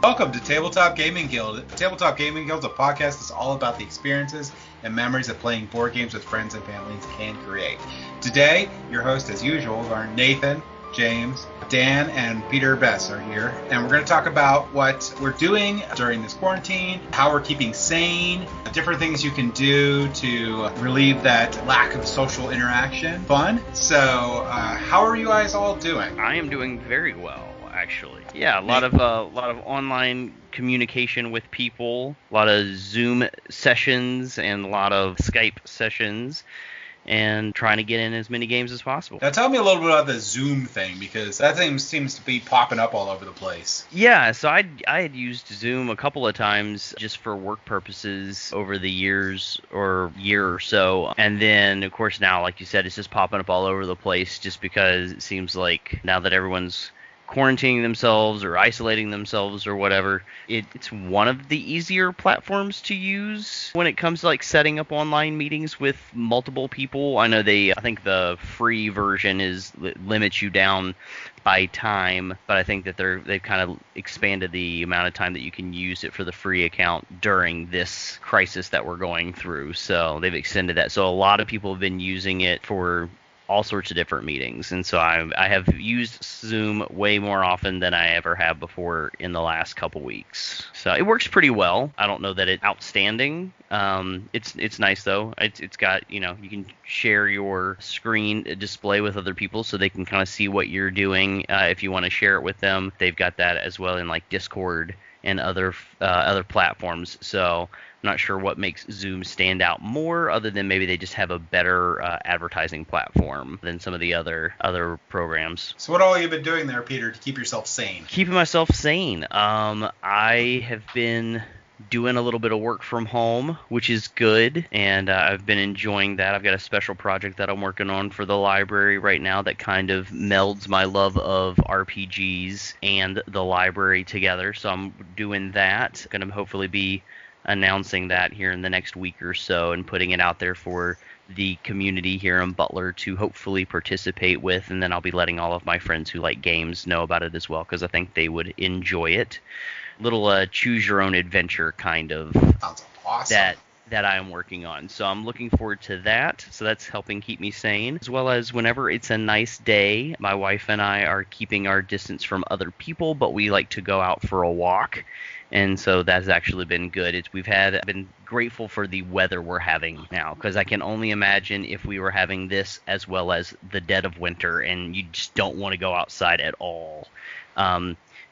Welcome to Tabletop Gaming Guild. Tabletop Gaming Guild is a podcast that's all about the experiences and memories that playing board games with friends and families can create. Today, your hosts, as usual, are Nathan, James, Dan, and Peter Bess are here, and we're going to talk about what we're doing during this quarantine, how we're keeping sane, different things you can do to relieve that lack of social interaction. Fun. So, how are you guys all doing? I am doing very well, actually. Yeah, a lot of online communication with people, a lot of Zoom sessions, and a lot of Skype sessions, and trying to get in as many games as possible. Now tell me a little bit about the Zoom thing, because that thing seems to be popping up all over the place. Yeah, so I had used Zoom a couple of times just for work purposes over the years or year or so. And then, of course, now, like you said, it's just popping up all over the place just because it seems like now that everyone's quarantining themselves or isolating themselves or whatever, it's one of the easier platforms to use when it comes to like setting up online meetings with multiple people. I know I think the free version limits you down by time, but I think that they've kind of expanded the amount of time that you can use it for the free account during this crisis that we're going through. So they've extended that. So a lot of people have been using it for all sorts of different meetings, and so I have used Zoom way more often than I ever have before in the last couple weeks. So it works pretty well. I don't know that it's outstanding. It's nice though. It's got, you can share your screen display with other people so they can kind of see what you're doing if you want to share it with them. They've got that as well in like Discord and other platforms. So I'm not sure what makes Zoom stand out more, other than maybe they just have a better advertising platform than some of the other programs. So what all have you been doing there, Peter, to keep yourself sane? Keeping myself sane. I have been doing a little bit of work from home, which is good, and I've been enjoying that. I've got a special project that I'm working on for the library right now that kind of melds my love of RPGs and the library together, so I'm doing that. Going to hopefully be announcing that here in the next week or so and putting it out there for the community here in Butler to hopefully participate with, and then I'll be letting all of my friends who like games know about it as well, because I think they would enjoy it. Little choose your own adventure kind of. Sounds awesome. That I am working on. So I'm looking forward to that. So that's helping keep me sane. As well as whenever it's a nice day, my wife and I are keeping our distance from other people, but we like to go out for a walk. And so that's actually been good. I've been grateful for the weather we're having now, because I can only imagine if we were having this as well as the dead of winter and you just don't want to go outside at all.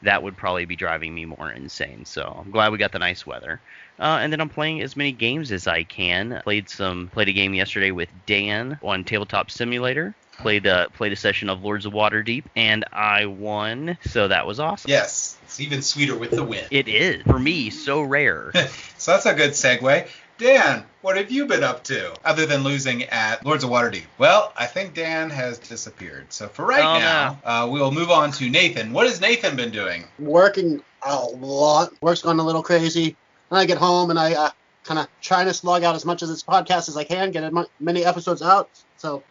That would probably be driving me more insane. So I'm glad we got the nice weather. And then I'm playing as many games as I can. Played a game yesterday with Dan on Tabletop Simulator. Played a session of Lords of Waterdeep, and I won. So that was awesome. Yes, it's even sweeter with the win. It is, for me, so rare. So that's a good segue. Dan, what have you been up to other than losing at Lords of Waterdeep? Well, I think Dan has disappeared. So for now, we'll move on to Nathan. What has Nathan been doing? Working a lot. Work's gone a little crazy. Then I get home and I kind of trying to slug out as much of this podcast as I can, get as many episodes out so,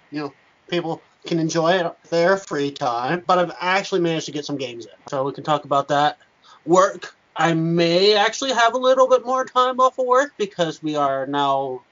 people can enjoy it their free time. But I've actually managed to get some games in, so we can talk about that. Work. I may actually have a little bit more time off of work because we are now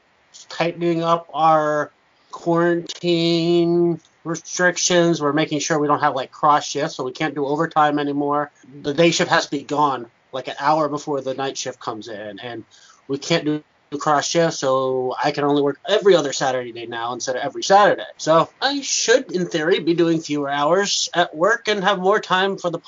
tightening up our quarantine restrictions. We're making sure we don't have like cross shifts, so we can't do overtime anymore. The day shift has to be gone like an hour before the night shift comes in, and we can't do cross shifts, so I can only work every other Saturday day now instead of every Saturday. So I should, in theory, be doing fewer hours at work and have more time for the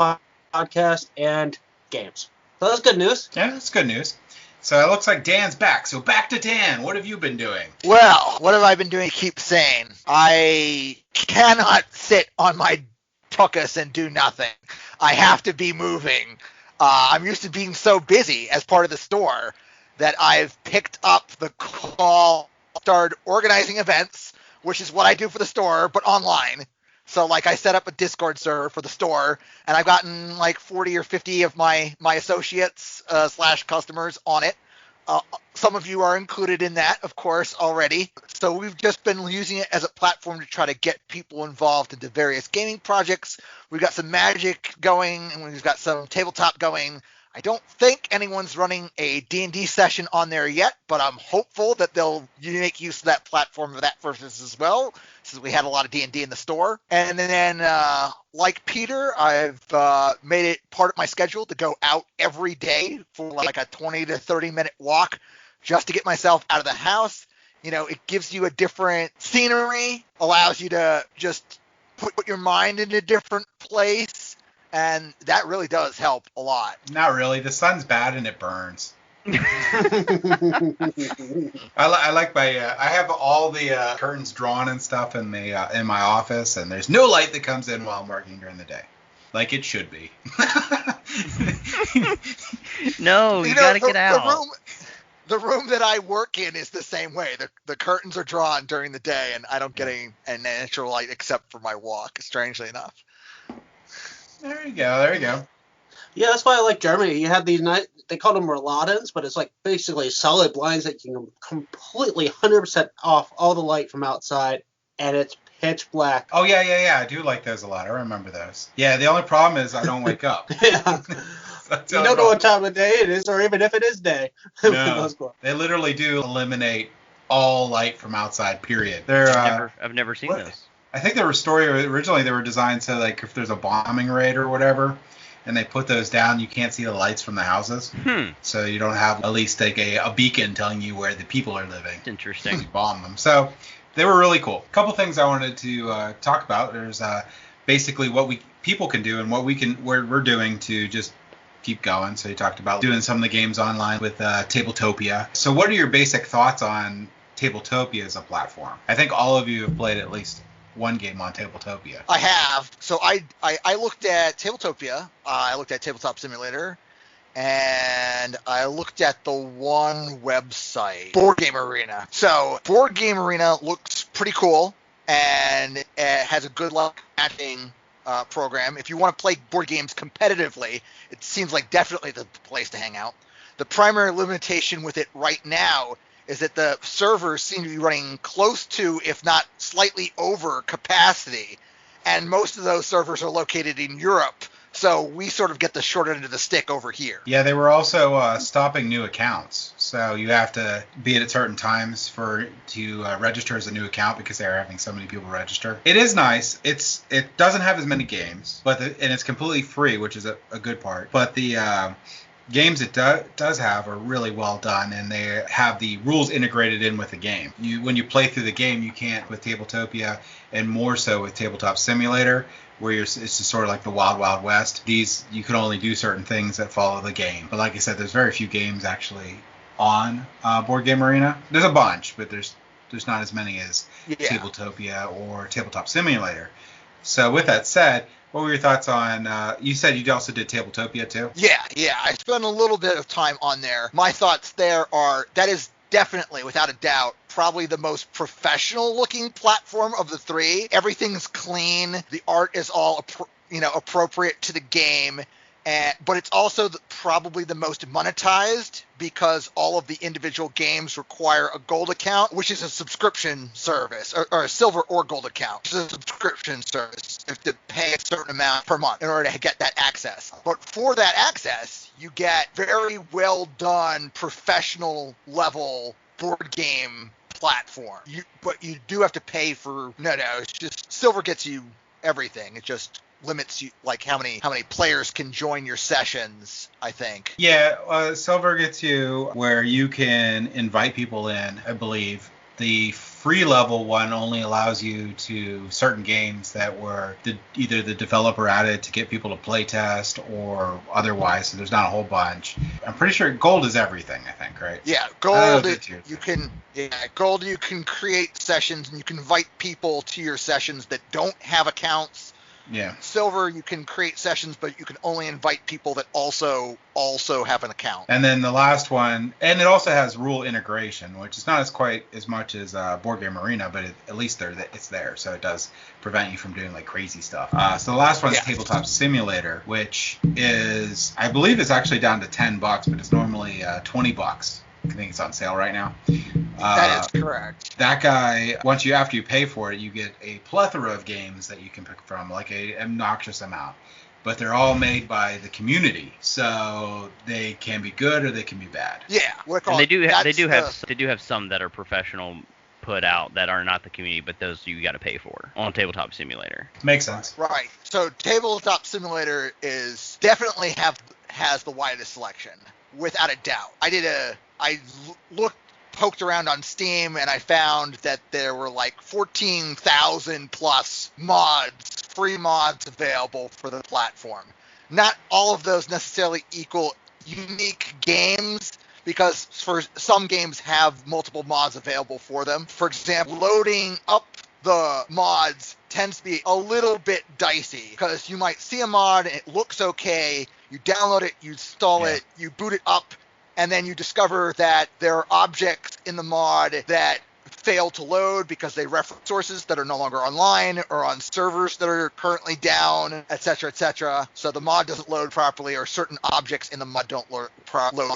podcast and games. So that's good news. Yeah, that's good news. So it looks like Dan's back. So back to Dan. What have you been doing? Well, what have I been doing to keep sane? I cannot sit on my tuchus and do nothing. I have to be moving. I'm used to being so busy as part of the store that I've picked up the call, started organizing events, which is what I do for the store, but online. So, like, I set up a Discord server for the store, and I've gotten, like, 40 or 50 of my associates / customers on it. Some of you are included in that, of course, already. So we've just been using it as a platform to try to get people involved into various gaming projects. We've got some Magic going, and we've got some tabletop going. I don't think anyone's running a D&D session on there yet, but I'm hopeful that they'll make use of that platform for that purpose as well, since we had a lot of D&D in the store. And then, like Peter, I've made it part of my schedule to go out every day for like a 20 to 30 minute walk just to get myself out of the house. You know, it gives you a different scenery, allows you to just put your mind in a different place. And that really does help a lot. Not really. The sun's bad and it burns. I like my. I have all the curtains drawn and stuff in my office, and there's no light that comes in while I'm working during the day, like it should be. No, you gotta get out. The room that I work in is the same way. The curtains are drawn during the day, and I don't get any natural light except for my walk. Strangely enough. There you go. Yeah, that's why I like Germany. You have these they call them Rolatins, but it's like basically solid blinds that you can completely 100% off all the light from outside, and it's pitch black. Oh yeah. I do like those a lot. I remember those. Yeah, the only problem is I don't wake up. Yeah. You don't know what time of day it is, or even if it is day. No, they literally do eliminate all light from outside. Period. I've never seen those. I think they were originally they were designed so like if there's a bombing raid or whatever, and they put those down, you can't see the lights from the houses. So you don't have at least like a beacon telling you where the people are living. Interesting. You bomb them. So they were really cool. A couple things I wanted to talk about. There's basically what people can do and what we're doing to just keep going. So you talked about doing some of the games online with Tabletopia. So what are your basic thoughts on Tabletopia as a platform? I think all of you have played at least one game on Tabletopia. I have. So I looked at Tabletopia. I looked at Tabletop Simulator, and I looked at the one website, Board Game Arena. So Board Game Arena looks pretty cool, and it has a good luck matching program. If you want to play board games competitively, it seems like definitely the place to hang out. The primary limitation with it right now is that the servers seem to be running close to, if not slightly over capacity, and most of those servers are located in Europe, so we sort of get the short end of the stick over here. Yeah, they were also stopping new accounts, so you have to be at certain times to register as a new account because they're having so many people register. It is nice. It doesn't have as many games, and it's completely free, which is a good part. But the games it does have are really well done, and they have the rules integrated in with the game. When you play through the game, you can't with Tabletopia, and more so with Tabletop Simulator, where it's just sort of like the Wild Wild West. You can only do certain things that follow the game. But like I said, there's very few games actually on Board Game Arena. There's a bunch, but there's not as many as Tabletopia or Tabletop Simulator. So with that said, what were your thoughts on, you said you also did Tabletopia too? Yeah, I spent a little bit of time on there. My thoughts there are, that is definitely, without a doubt, probably the most professional looking platform of the three. Everything's clean. The art is all appropriate to the game. But it's also probably the most monetized because all of the individual games require a gold account, which is a subscription service, or a silver or gold account, which is a subscription service. You have to pay a certain amount per month in order to get that access. But for that access, you get very well done, professional level board game platform. But you do have to pay for, it's just silver gets you everything. It just limits you, like how many players can join your sessions, I think. Yeah, silver gets you where you can invite people in, I believe. The free level one only allows you to certain games that were either the developer added to get people to play test or otherwise, so there's not a whole bunch. I'm pretty sure gold is everything, I think, right? Yeah, gold gold you can create sessions and you can invite people to your sessions that don't have accounts. Yeah. Silver, you can create sessions, but you can only invite people that also have an account. And then the last one, and it also has rule integration, which is not quite as much as Board Game Arena, but at least it's there, so it does prevent you from doing like crazy stuff. So the last one is Tabletop Simulator, which is, I believe, it's actually down to $10, but it's normally $20. I think it's on sale right now. That is correct. That guy, after you pay for it, you get a plethora of games that you can pick from, like an obnoxious amount. but they're all made by the community, so they can be good or they can be bad. Yeah, and they do have some that are professional put out that are not the community, but those you got to pay for on Tabletop Simulator. Makes sense. Right. So Tabletop Simulator is definitely has the widest selection, without a doubt. I poked around on Steam, and I found that there were like 14,000 plus mods, free mods available for the platform. Not all of those necessarily equal unique games, because for some games have multiple mods available for them. For example, loading up the mods tends to be a little bit dicey, because you might see a mod and it looks okay, you download it, you install it, you boot it up, and then you discover that there are objects in the mod that fail to load because they reference sources that are no longer online or on servers that are currently down, etc., etc. So the mod doesn't load properly, or certain objects in the mod don't load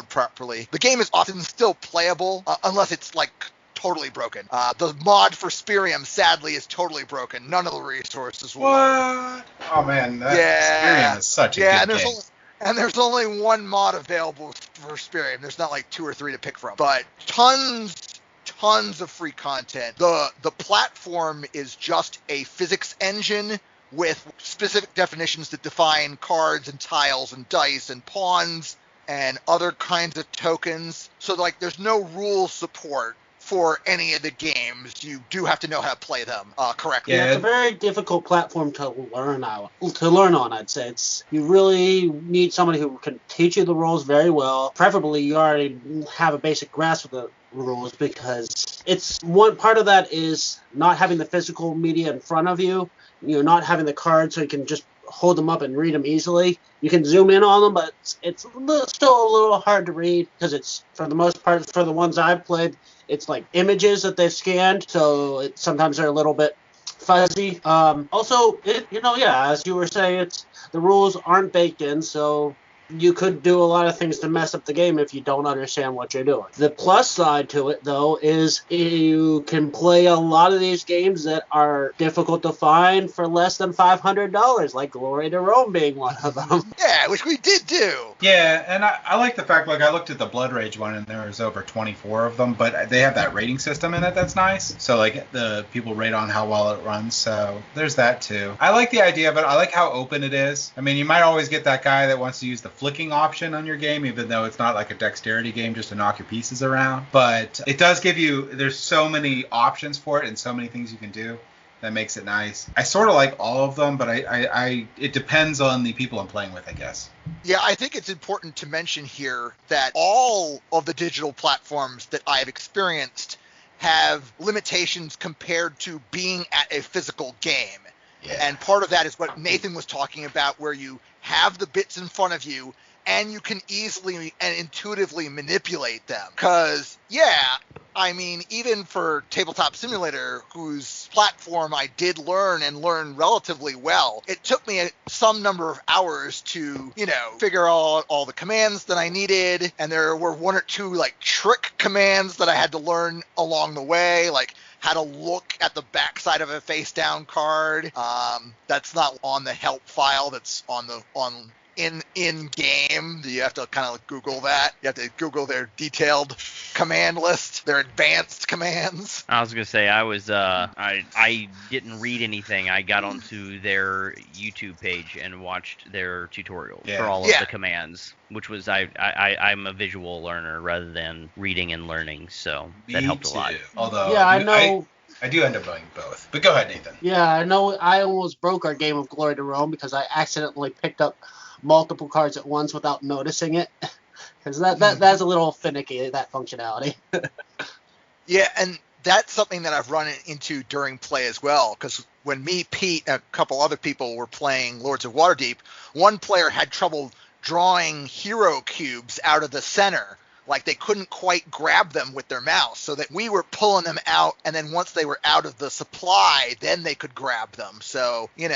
properly. The game is often still playable unless it's like totally broken. The mod for Spirium, sadly, is totally broken. None of the resources will What? Oh man, Spirium is such a good game. And there's only one mod available for Spirium. There's not like 2 or 3 to pick from. But tons of free content. The platform is just a physics engine with specific definitions that define cards and tiles and dice and pawns and other kinds of tokens. So like there's no rule support for any of the games. You do have to know how to play them correctly. Yeah, it's a very difficult platform to learn on, I'd say. You really need somebody who can teach you the rules very well. Preferably you already have a basic grasp of the rules, because it's one part of that is not having the physical media in front of you. You're not having the cards so you can just hold them up and read them easily. You can zoom in on them, but it's still a little hard to read, because it's, for the most part, for the ones I've played, it's like images that they've scanned, so sometimes they're a little bit fuzzy. Also, as you were saying, the rules aren't baked in, so you could do a lot of things to mess up the game if you don't understand what you're doing. The plus side to it, though, is you can play a lot of these games that are difficult to find for less than $500, like Glory to Rome being one of them. Yeah, which we did do. Yeah, and I like the fact, like, I looked at the Blood Rage one, and there was over 24 of them, but they have that rating system in it that's nice. So, like, the people rate on how well it runs, so there's that, too. I like the idea of it. I like how open it is. I mean, you might always get that guy that wants to use the flicking option on your game, even though it's not like a dexterity game just to knock your pieces around. But it does give you, there's so many options for it and so many things you can do that makes it nice. I sort of like all of them, but it depends on the people I'm playing with, I guess. Yeah, I think it's important to mention here that all of the digital platforms that I have experienced have limitations compared to being at a physical game. Yeah. And part of that is what Nathan was talking about, where you have the bits in front of you and you can easily and intuitively manipulate them. Because, I mean, even for Tabletop Simulator, whose platform I did learn relatively well, it took me some number of hours to, figure out all the commands that I needed. And there were 1 or 2, like, trick commands that I had to learn along the way, like how to look at the backside of a face-down card. That's not on the help file. That's in game. You have to kind of Google that. You have to Google their detailed command list, their advanced commands. I was gonna say I didn't read anything. I got onto their YouTube page and watched their tutorial for all of the commands, which was I'm a visual learner rather than reading and learning, so that helped a lot. Although I know. I do end up doing both. But go ahead, Nathan. Yeah, I know. I almost broke our game of Glory to Rome because I accidentally picked up multiple cards at once without noticing it. Because that's a little finicky, that functionality. Yeah, and that's something that I've run into during play as well. Because when me, Pete, and a couple other people were playing Lords of Waterdeep, one player had trouble drawing hero cubes out of the center. Like they couldn't quite grab them with their mouse, so that we were pulling them out, and then once they were out of the supply, then they could grab them. So, you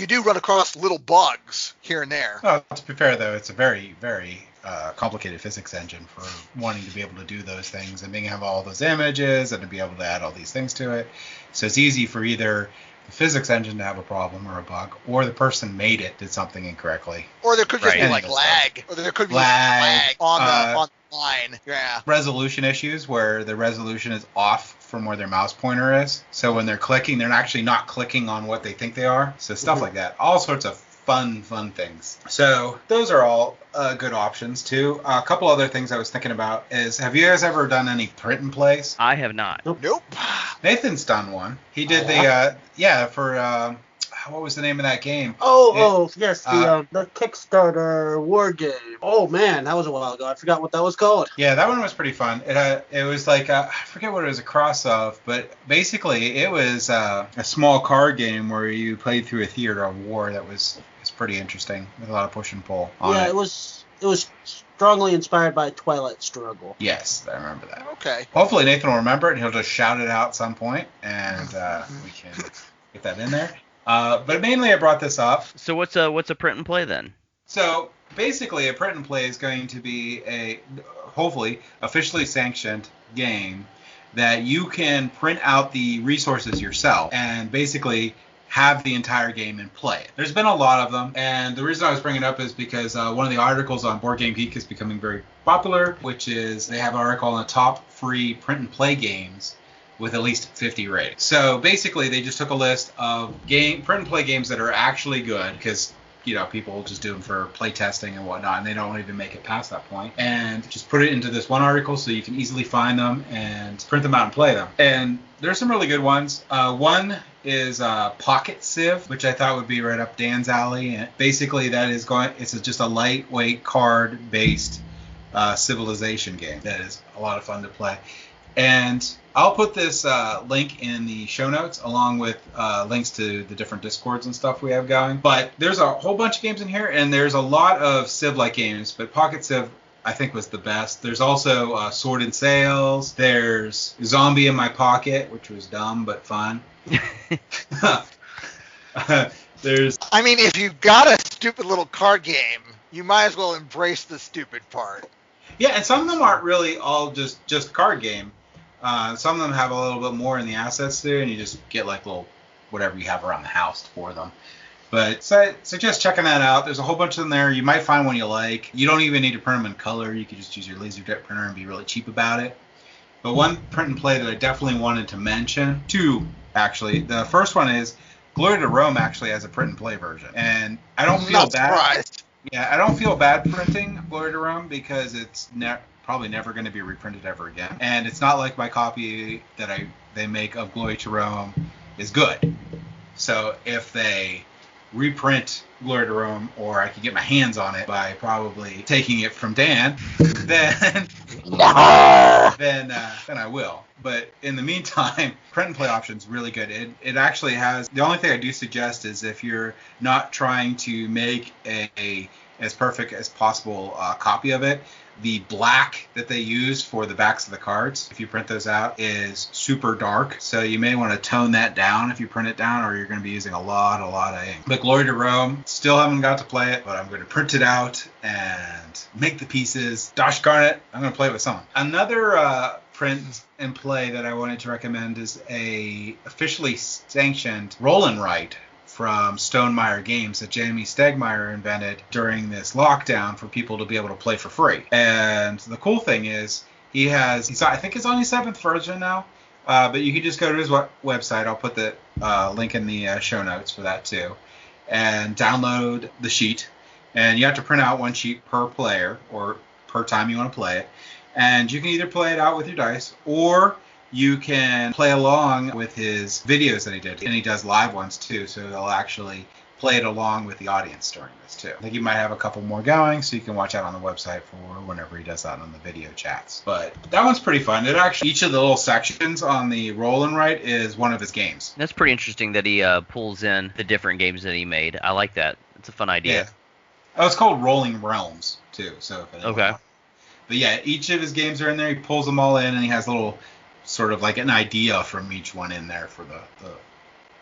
do run across little bugs here and there. Well, to be fair, though, it's a very, very complicated physics engine for wanting to be able to do those things and being able to have all those images and to be able to add all these things to it. So it's easy for either the physics engine to have a problem or a bug, or the person made it did something incorrectly. Or there could just be Right. like lag, or there could be Lag, lag on the line. Yeah. Resolution issues where the resolution is off from where their mouse pointer is. So when they're clicking, they're actually not clicking on what they think they are. So stuff like that. All sorts of fun things. So those are all good options too. A couple other things I was thinking about is, have you guys ever done any print and plays? I have not. Nope. Nathan's done one. He did for what was the name of that game? Yes, the Kickstarter war game. Oh man, that was a while ago. I forgot what that was called. Yeah, that one was pretty fun. It was like I forget what it was a cross of, but basically it was a small card game where you played through a theater of war that was pretty interesting with a lot of push and pull on it. It was strongly inspired by Twilight Struggle. Yes, I remember that. Okay. Hopefully Nathan will remember it and he'll just shout it out at some point, and we can get that in there. But mainly I brought this up. So what's a print and play then? So basically a print and play is going to be a hopefully officially sanctioned game that you can print out the resources yourself and basically have the entire game and play it. There's been a lot of them, and the reason I was bringing it up is because one of the articles on Board Game Geek is becoming very popular, which is they have an article on the top free print and play games with at least 50 ratings. So basically they just took a list of print and play games that are actually good, because people just do them for play testing and whatnot, and they don't even make it past that point, and just put it into this one article so you can easily find them and print them out and play them. And there's some really good ones. One is Pocket Civ, which I thought would be right up Dan's alley. And basically it's just a lightweight card-based civilization game that is a lot of fun to play. And I'll put this link in the show notes along with links to the different Discords and stuff we have going. But there's a whole bunch of games in here, and there's a lot of Civ-like games, but Pocket Civ I think was the best. There's also Sword and Sails. There's Zombie in My Pocket, which was dumb but fun. If you've got a stupid little card game, you might as well embrace the stupid part. Yeah, and some of them aren't really all just card game. Some of them have a little bit more in the assets there, and you just get like little whatever you have around the house for them. But so suggest checking that out. There's a whole bunch of them there. You might find one you like. You don't even need to print them in color. You could just use your LaserJet printer and be really cheap about it. But one print and play that I definitely wanted to mention, two actually. The first one is Glory to Rome actually has a print and play version, and I don't feel bad. Yeah, I don't feel bad printing Glory to Rome because it's probably never going to be reprinted ever again, and it's not like my copy that they make of Glory to Rome is good. So if they reprint Glory to Rome, or I could get my hands on it by probably taking it from Dan, then I will. But in the meantime, print and play option's really good. It actually has, the only thing I do suggest is if you're not trying to make a as perfect as possible copy of it, the black that they use for the backs of the cards, if you print those out, is super dark. So you may want to tone that down if you print it down, or you're going to be using a lot of ink. But Glory to Rome, still haven't got to play it, but I'm going to print it out and make the pieces. Gosh darn it, I'm going to play it with someone. Another print and play that I wanted to recommend is a officially sanctioned roll and write from Stonemaier Games that Jamie Stegmaier invented during this lockdown for people to be able to play for free. And the cool thing is I think it's on his 7th version now, but you can just go to his website. I'll put the link in the show notes for that too, and download the sheet. And you have to print out one sheet per player or per time you want to play it. And you can either play it out with your dice, or you can play along with his videos that he did. And he does live ones too, so they'll actually play it along with the audience during this too. I think he might have a couple more going, so you can watch out on the website for whenever he does that on the video chats. But that one's pretty fun. It actually, each of the little sections on the roll and write is one of his games. That's pretty interesting that he pulls in the different games that he made. I like that. It's a fun idea. Yeah. Oh, it's called Rolling Realms too. So if okay. But yeah, each of his games are in there. He pulls them all in, and he has little sort of like an idea from each one in there for the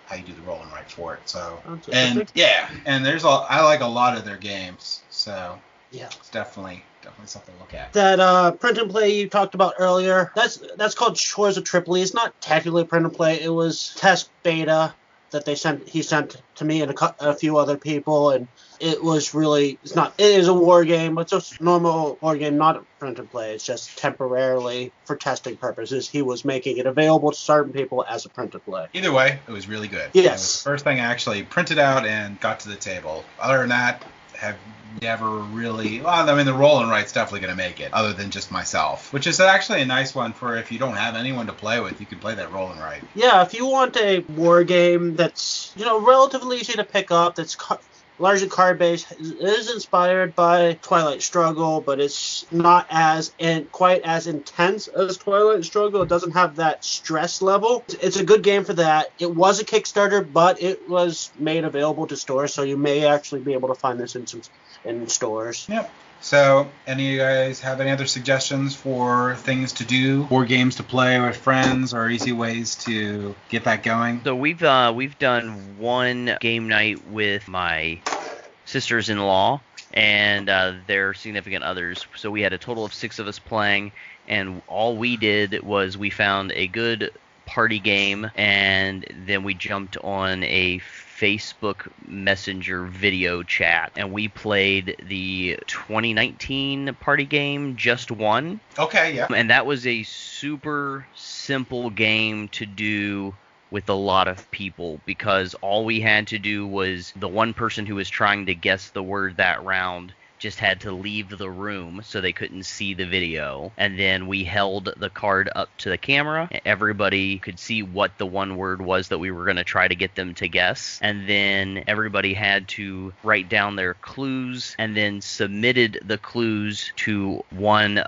how you do the roll and write for it. So and I like a lot of their games. So yeah, it's definitely something to look at. That print and play you talked about earlier, that's called Shores of Tripoli. It's not technically print and play. It was test beta that he sent to me and a few other people, and it was really it is a war game, but it's a normal war game, not a print and play. It's just temporarily for testing purposes. He was making it available to certain people as a print and play. Either way, it was really good. Yes. It was the first thing I actually printed out and got to the table. Other than that, have never really. Well, I mean, the roll and write's definitely going to make it, other than just myself, which is actually a nice one for if you don't have anyone to play with, you can play that roll and write. Yeah, if you want a war game that's relatively easy to pick up, that's largely card-based, it is inspired by Twilight Struggle, but it's not quite as intense as Twilight Struggle. It doesn't have that stress level. It's a good game for that. It was a Kickstarter, but it was made available to stores, so you may actually be able to find this in stores. Yep. So, any of you guys have any other suggestions for things to do, board games to play with friends, or easy ways to get that going? So we've done one game night with my sisters-in-law and their significant others. So we had a total of 6 of us playing, and all we did was we found a good party game, and then we jumped on a Facebook Messenger video chat, and we played the 2019 party game Just One. Okay, yeah. And that was a super simple game to do with a lot of people, because all we had to do was the one person who was trying to guess the word that round just had to leave the room so they couldn't see the video, and then we held the card up to the camera. Everybody could see what the one word was that we were going to try to get them to guess, and then everybody had to write down their clues and then submitted the clues to one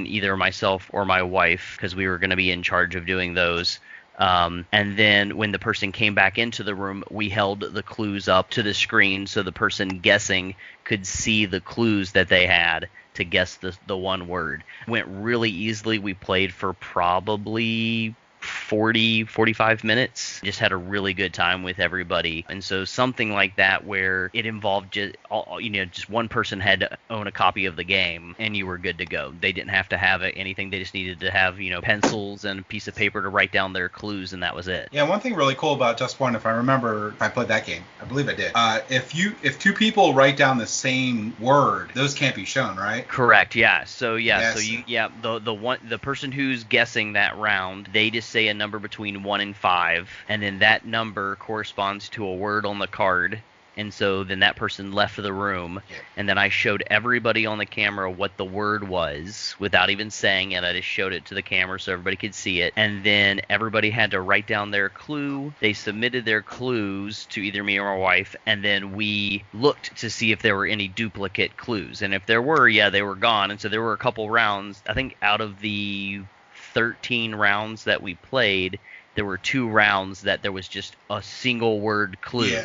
either myself or my wife, because we were going to be in charge of doing those. And then when the person came back into the room, we held the clues up to the screen so the person guessing could see the clues that they had to guess the one word. Went really easily. We played for probably 45 minutes. Just had a really good time with everybody. And so something like that where it involved just one person had to own a copy of the game and you were good to go. They didn't have to have anything. They just needed to have pencils and a piece of paper to write down their clues, and that was it. Yeah, one thing really cool about Just One, if I remember, if I played that game, I believe I did. If 2 people write down the same word, those can't be shown, right? Correct. Yeah. So Yes. the person who's guessing that round, they just say a number between 1 and 5, and then that number corresponds to a word on the card, and so then that person left the room, and then I showed everybody on the camera what the word was without even saying it. I just showed it to the camera so everybody could see it, and then everybody had to write down their clue. They submitted their clues to either me or my wife, and then we looked to see if there were any duplicate clues, and if there were, they were gone. And so there were a couple rounds, I think out of the 13 rounds that we played, there were 2 rounds that there was just a single word clue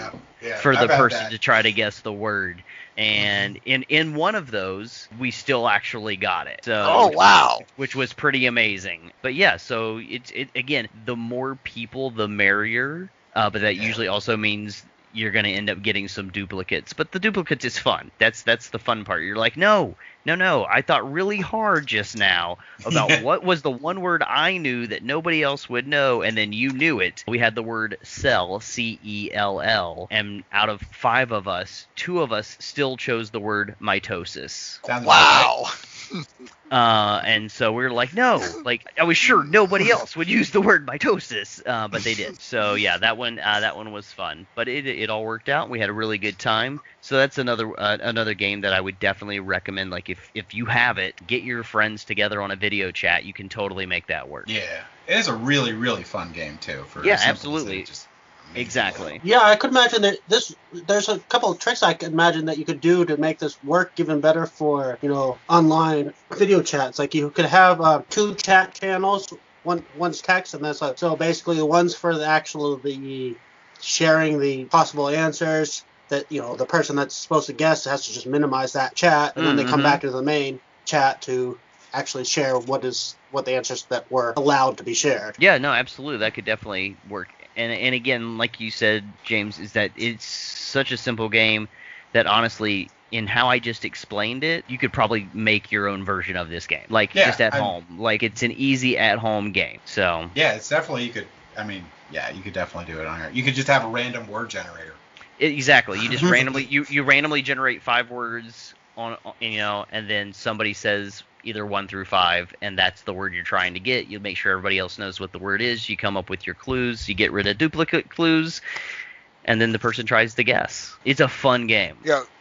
for the person to try to guess the word. And in one of those, we still actually got it. So, wow. Which was pretty amazing. But yeah, so it again, the more people, the merrier. But that usually also means you're going to end up getting some duplicates. But the duplicates is fun. That's the fun part. You're like, no, I thought really hard just now about what was the one word I knew that nobody else would know, and then you knew it. We had the word cell, C-E-L-L, and out of 5 of us, 2 of us still chose the word mitosis. Wow. And so we were like, no, I was sure nobody else would use the word mitosis, but they did. So yeah, that one was fun, but it all worked out. We had a really good time. So that's another game that I would definitely recommend. Like if you have it, get your friends together on a video chat. You can totally make that work. Yeah, it is a really, really fun game too. Absolutely. Exactly. Yeah, I could imagine that there's a couple of tricks I could imagine that you could do to make this work even better for, online video chats. Like you could have 2 chat channels. One's text, and that's so basically the one's for the sharing the possible answers that, the person that's supposed to guess has to just minimize that chat, and then they come back to the main chat to actually share what the answers that were allowed to be shared. Yeah, no, absolutely. That could definitely work. And again, like you said, James, is that it's such a simple game that honestly, in how I just explained it, you could probably make your own version of this game. Just at home. Like, it's an easy at-home game. So yeah, it's definitely, you could I mean, yeah, you could definitely do it on here. You could just have a random word generator. Exactly. You just randomly you randomly generate 5 words on and then somebody says either 1 through 5, and that's the word you're trying to get. You make sure everybody else knows what the word is. You come up with your clues. You get rid of duplicate clues, and then the person tries to guess. It's a fun game.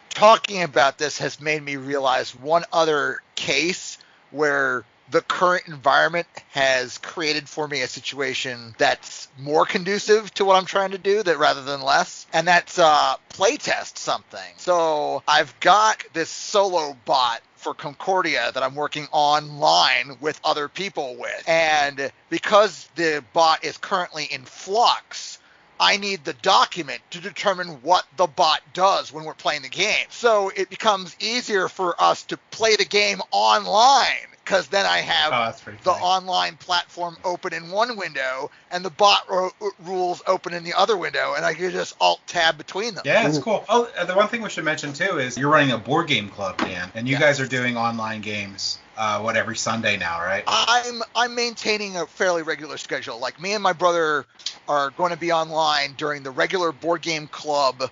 Talking about this has made me realize one other case where the current environment has created for me a situation that's more conducive to what I'm trying to do rather than less, and that's playtest something. So I've got this solo bot for Concordia that I'm working online with other people with, and because the bot is currently in flux, I need the document to determine what the bot does when we're playing the game. So it becomes easier for us to play the game online, because then I have the online platform open in one window and the bot rules open in the other window, and I can just alt-tab between them. Yeah, it's cool. Oh, the one thing we should mention, too, is you're running a board game club, Dan, and you guys are doing online games, every Sunday now, right? I'm maintaining a fairly regular schedule. Like, me and my brother are going to be online during the regular board game club.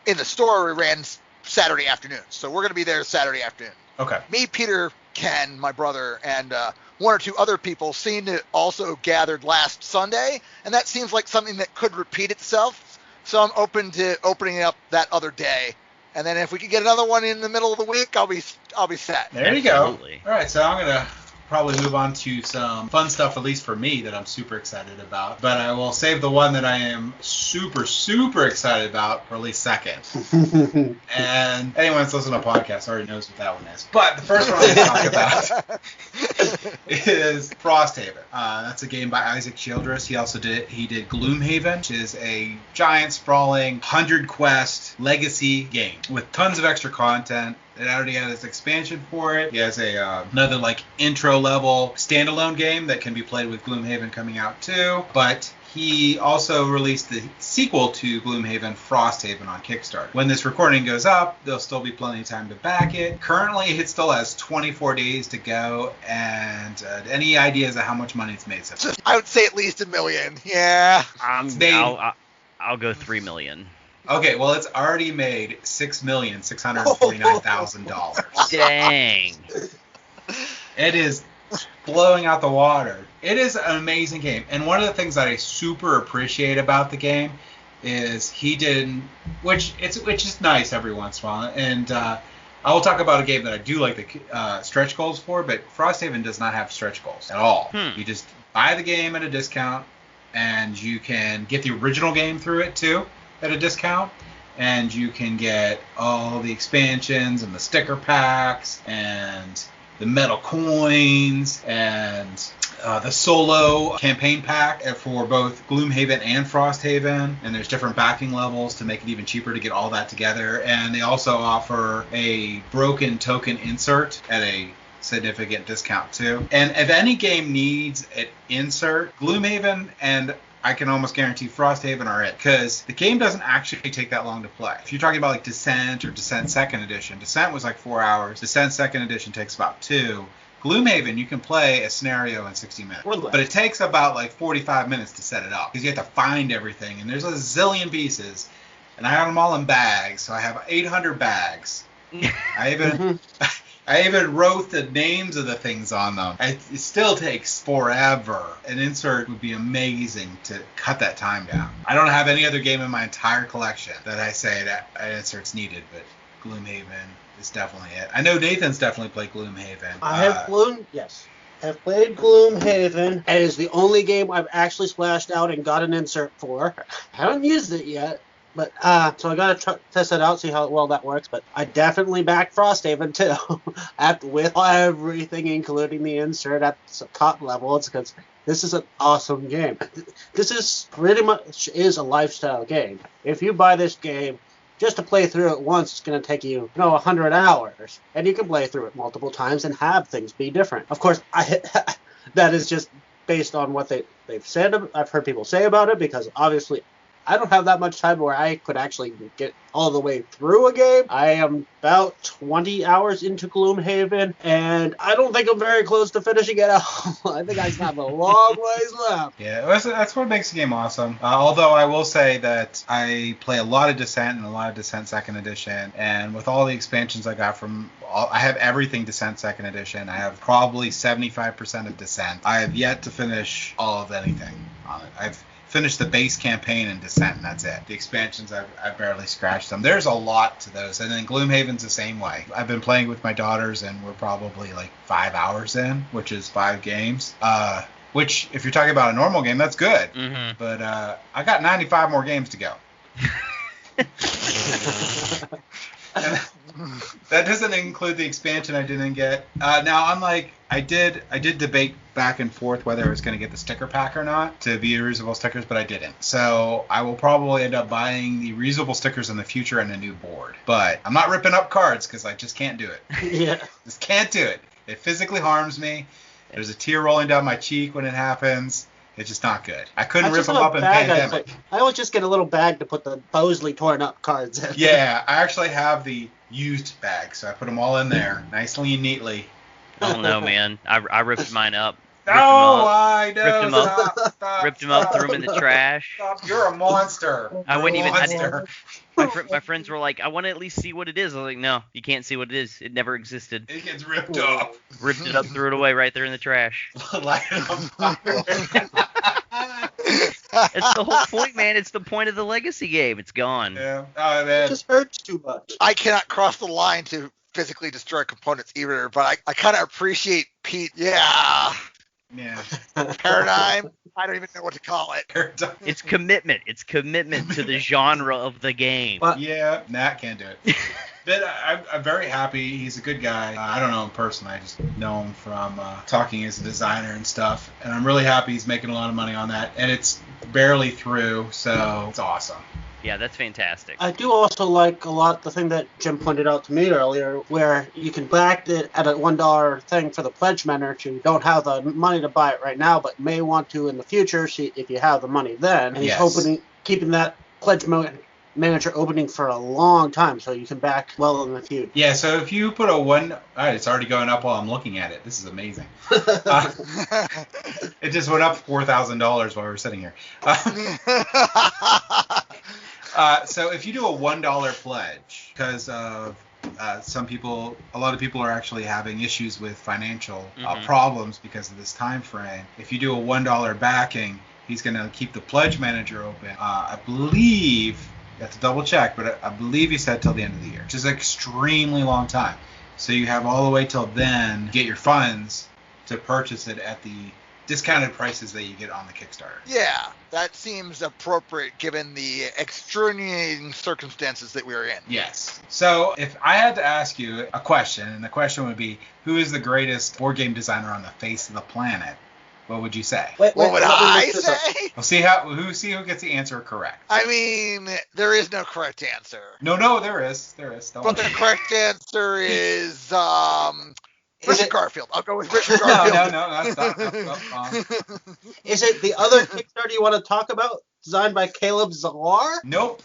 In the store, we ran Saturday afternoons, so we're going to be there Saturday afternoon. Okay. Me, Peter, Ken, my brother, and 1 or 2 other people seem to also gathered last Sunday, and that seems like something that could repeat itself. So I'm open to opening up that other day, and then if we could get another one in the middle of the week, I'll be set. There you go. All right, so I'm gonna probably move on to some fun stuff, at least for me, that I'm super excited about. But I will save the one that I am super, super excited about for at least second. And anyone that's listening to podcasts already knows what that one is. But the first one I'm going to talk about is Frosthaven. That's a game by Isaac Childress. He did Gloomhaven, which is a giant, sprawling, 100-quest legacy game with tons of extra content. It already has its expansion for it. He has another intro-level standalone game that can be played with Gloomhaven coming out too. But he also released the sequel to Gloomhaven, Frosthaven, on Kickstarter. When this recording goes up, there'll still be plenty of time to back it. Currently, it still has 24 days to go. And any ideas of how much money it's made so far? I would say at least $1 million. Yeah. I'll go $3 million. Okay, well, it's already made $6,649,000. Dang. It is blowing out the water. It is an amazing game. And one of the things that I super appreciate about the game is he did, which is nice every once in a while. And I will talk about a game that I do like the stretch goals for, but Frosthaven does not have stretch goals at all. You just buy the game at a discount, and you can get the original game through it too at a discount, and you can get all the expansions and the sticker packs and the metal coins and the solo campaign pack for both Gloomhaven and Frosthaven, and there's different backing levels to make it even cheaper to get all that together. And they also offer a broken token insert at a significant discount too. And if any game needs an insert, Gloomhaven and I can almost guarantee Frosthaven are it, because the game doesn't actually take that long to play. If you're talking about like Descent or Descent 2nd Edition, Descent was like 4 hours. Descent 2nd Edition takes about 2. Gloomhaven, you can play a scenario in 60 minutes. But it takes about like 45 minutes to set it up, because you have to find everything, and there's a zillion pieces, and I have them all in bags, so I have 800 bags. I even wrote the names of the things on them. It still takes forever. An insert would be amazing to cut that time down. I don't have any other game in my entire collection that I say that an insert's needed, but Gloomhaven is definitely it. I know Nathan's definitely played Gloomhaven. Yes. I've played Gloomhaven. It is the only game I've actually splashed out and got an insert for. I haven't used it yet. But so I gotta test it out, see how well that works. But I definitely back Frosthaven too, with everything, including the insert at the top level. It's because this is an awesome game. This is pretty much a lifestyle game. If you buy this game just to play through it once, it's gonna take you 100 hours, and you can play through it multiple times and have things be different. Of course, that is just based on what they've said. I've heard people say about it, because obviously I don't have that much time where I could actually get all the way through a game. I am about 20 hours into Gloomhaven, and I don't think I'm very close to finishing it out. I think I still have a long ways left. Yeah, that's what makes the game awesome. Although I will say that I play a lot of Descent and a lot of Descent Second Edition, and with all the expansions I got I have everything Descent Second Edition. I have probably 75% of Descent. I have yet to finish all of anything on it. I've finished the base campaign in Descent, and that's it. The expansions, I've barely scratched them. There's a lot to those, and then Gloomhaven's the same way. I've been playing with my daughters, and we're probably like 5 hours in, which is 5 games. Which, if you're talking about a normal game, that's good. Mm-hmm. But I got 95 more games to go. And that doesn't include the expansion I didn't get. Now, unlike I did debate back and forth whether I was going to get the sticker pack or not to be reusable stickers, but I didn't. So I will probably end up buying the reusable stickers in the future and a new board. But I'm not ripping up cards because I just can't do it. Yeah. Just can't do it. It physically harms me. There's a tear rolling down my cheek when it happens. It's just not good. I couldn't rip them up in Pandemic. I always just get a little bag to put the Bosley torn up cards in. Yeah, I actually have the used bag, so I put them all in there, nicely and neatly. I don't know, man. I ripped mine up. I know. Ripped them up. Stop, Ripped them up, threw them in the trash. Stop. You're a monster. I wouldn't even. Monster. My friends were like, I want to at least see what it is. I was like, no, you can't see what it is. It never existed. It gets ripped up. Ripped it up, threw it away right there in the trash. Light it on fire. It's the whole point, man. It's the point of the Legacy game. It's gone. Yeah. Oh, man. It just hurts too much. I cannot cross the line to physically destroy components either, but I kind of appreciate Pete. Yeah. Yeah. Paradigm. I don't even know what to call it. It's commitment. It's commitment to the genre of the game. Yeah, Nat can't do it. But I'm very happy. He's a good guy. I don't know him personally. I just know him from talking as a designer and stuff. And I'm really happy he's making a lot of money on that. And it's barely through, so it's awesome. Yeah, that's fantastic. I do also like a lot the thing that Jim pointed out to me earlier, where you can back it at a $1 thing for the pledge manager. You don't have the money to buy it right now, but may want to in the future if you have the money then. And he's keeping that pledge manager opening for a long time, so you can back well in the future. Yeah, so if you put it's already going up while I'm looking at it. This is amazing. It just went up $4,000 while we were sitting here. So if you do a $1 pledge, because of a lot of people are actually having issues with financial problems because of this time frame. If you do a $1 backing, he's going to keep the pledge manager open. I believe, you have to double check, but I believe he said till the end of the year, which is an extremely long time. So you have all the way till then to get your funds to purchase it at the discounted prices that you get on the Kickstarter. Yeah, that seems appropriate given the extenuating circumstances that we're in. Yes. So if I had to ask you a question, and the question would be, who is the greatest board game designer on the face of the planet? What would you say? What would I say? We'll see who gets the answer correct. I mean, there is no correct answer. No, there is. But the correct answer is Richard Garfield. I'll go with Richard Garfield. No, that's not. Is it the other Kickstarter you want to talk about, designed by Caleb Zawar? Nope.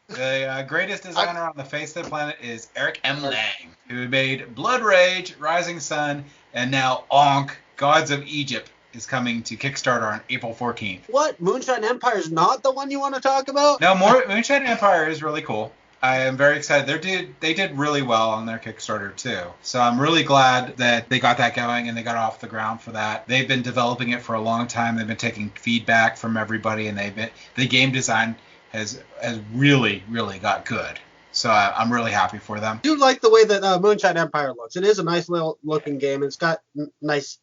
The greatest designer on the face of the planet is Eric M. Lang, who made Blood Rage, Rising Sun, and now Ankh, Gods of Egypt, is coming to Kickstarter on April 14th. What? Moonshine Empire is not the one you want to talk about? No, Moonshine Empire is really cool. I am very excited. They did really well on their Kickstarter too. So I'm really glad that they got that going and they got off the ground for that. They've been developing it for a long time. They've been taking feedback from everybody, and the game design has really, really got good. So I'm really happy for them. I do like the way that Moonshine Empire looks. It is a nice little looking game. It's got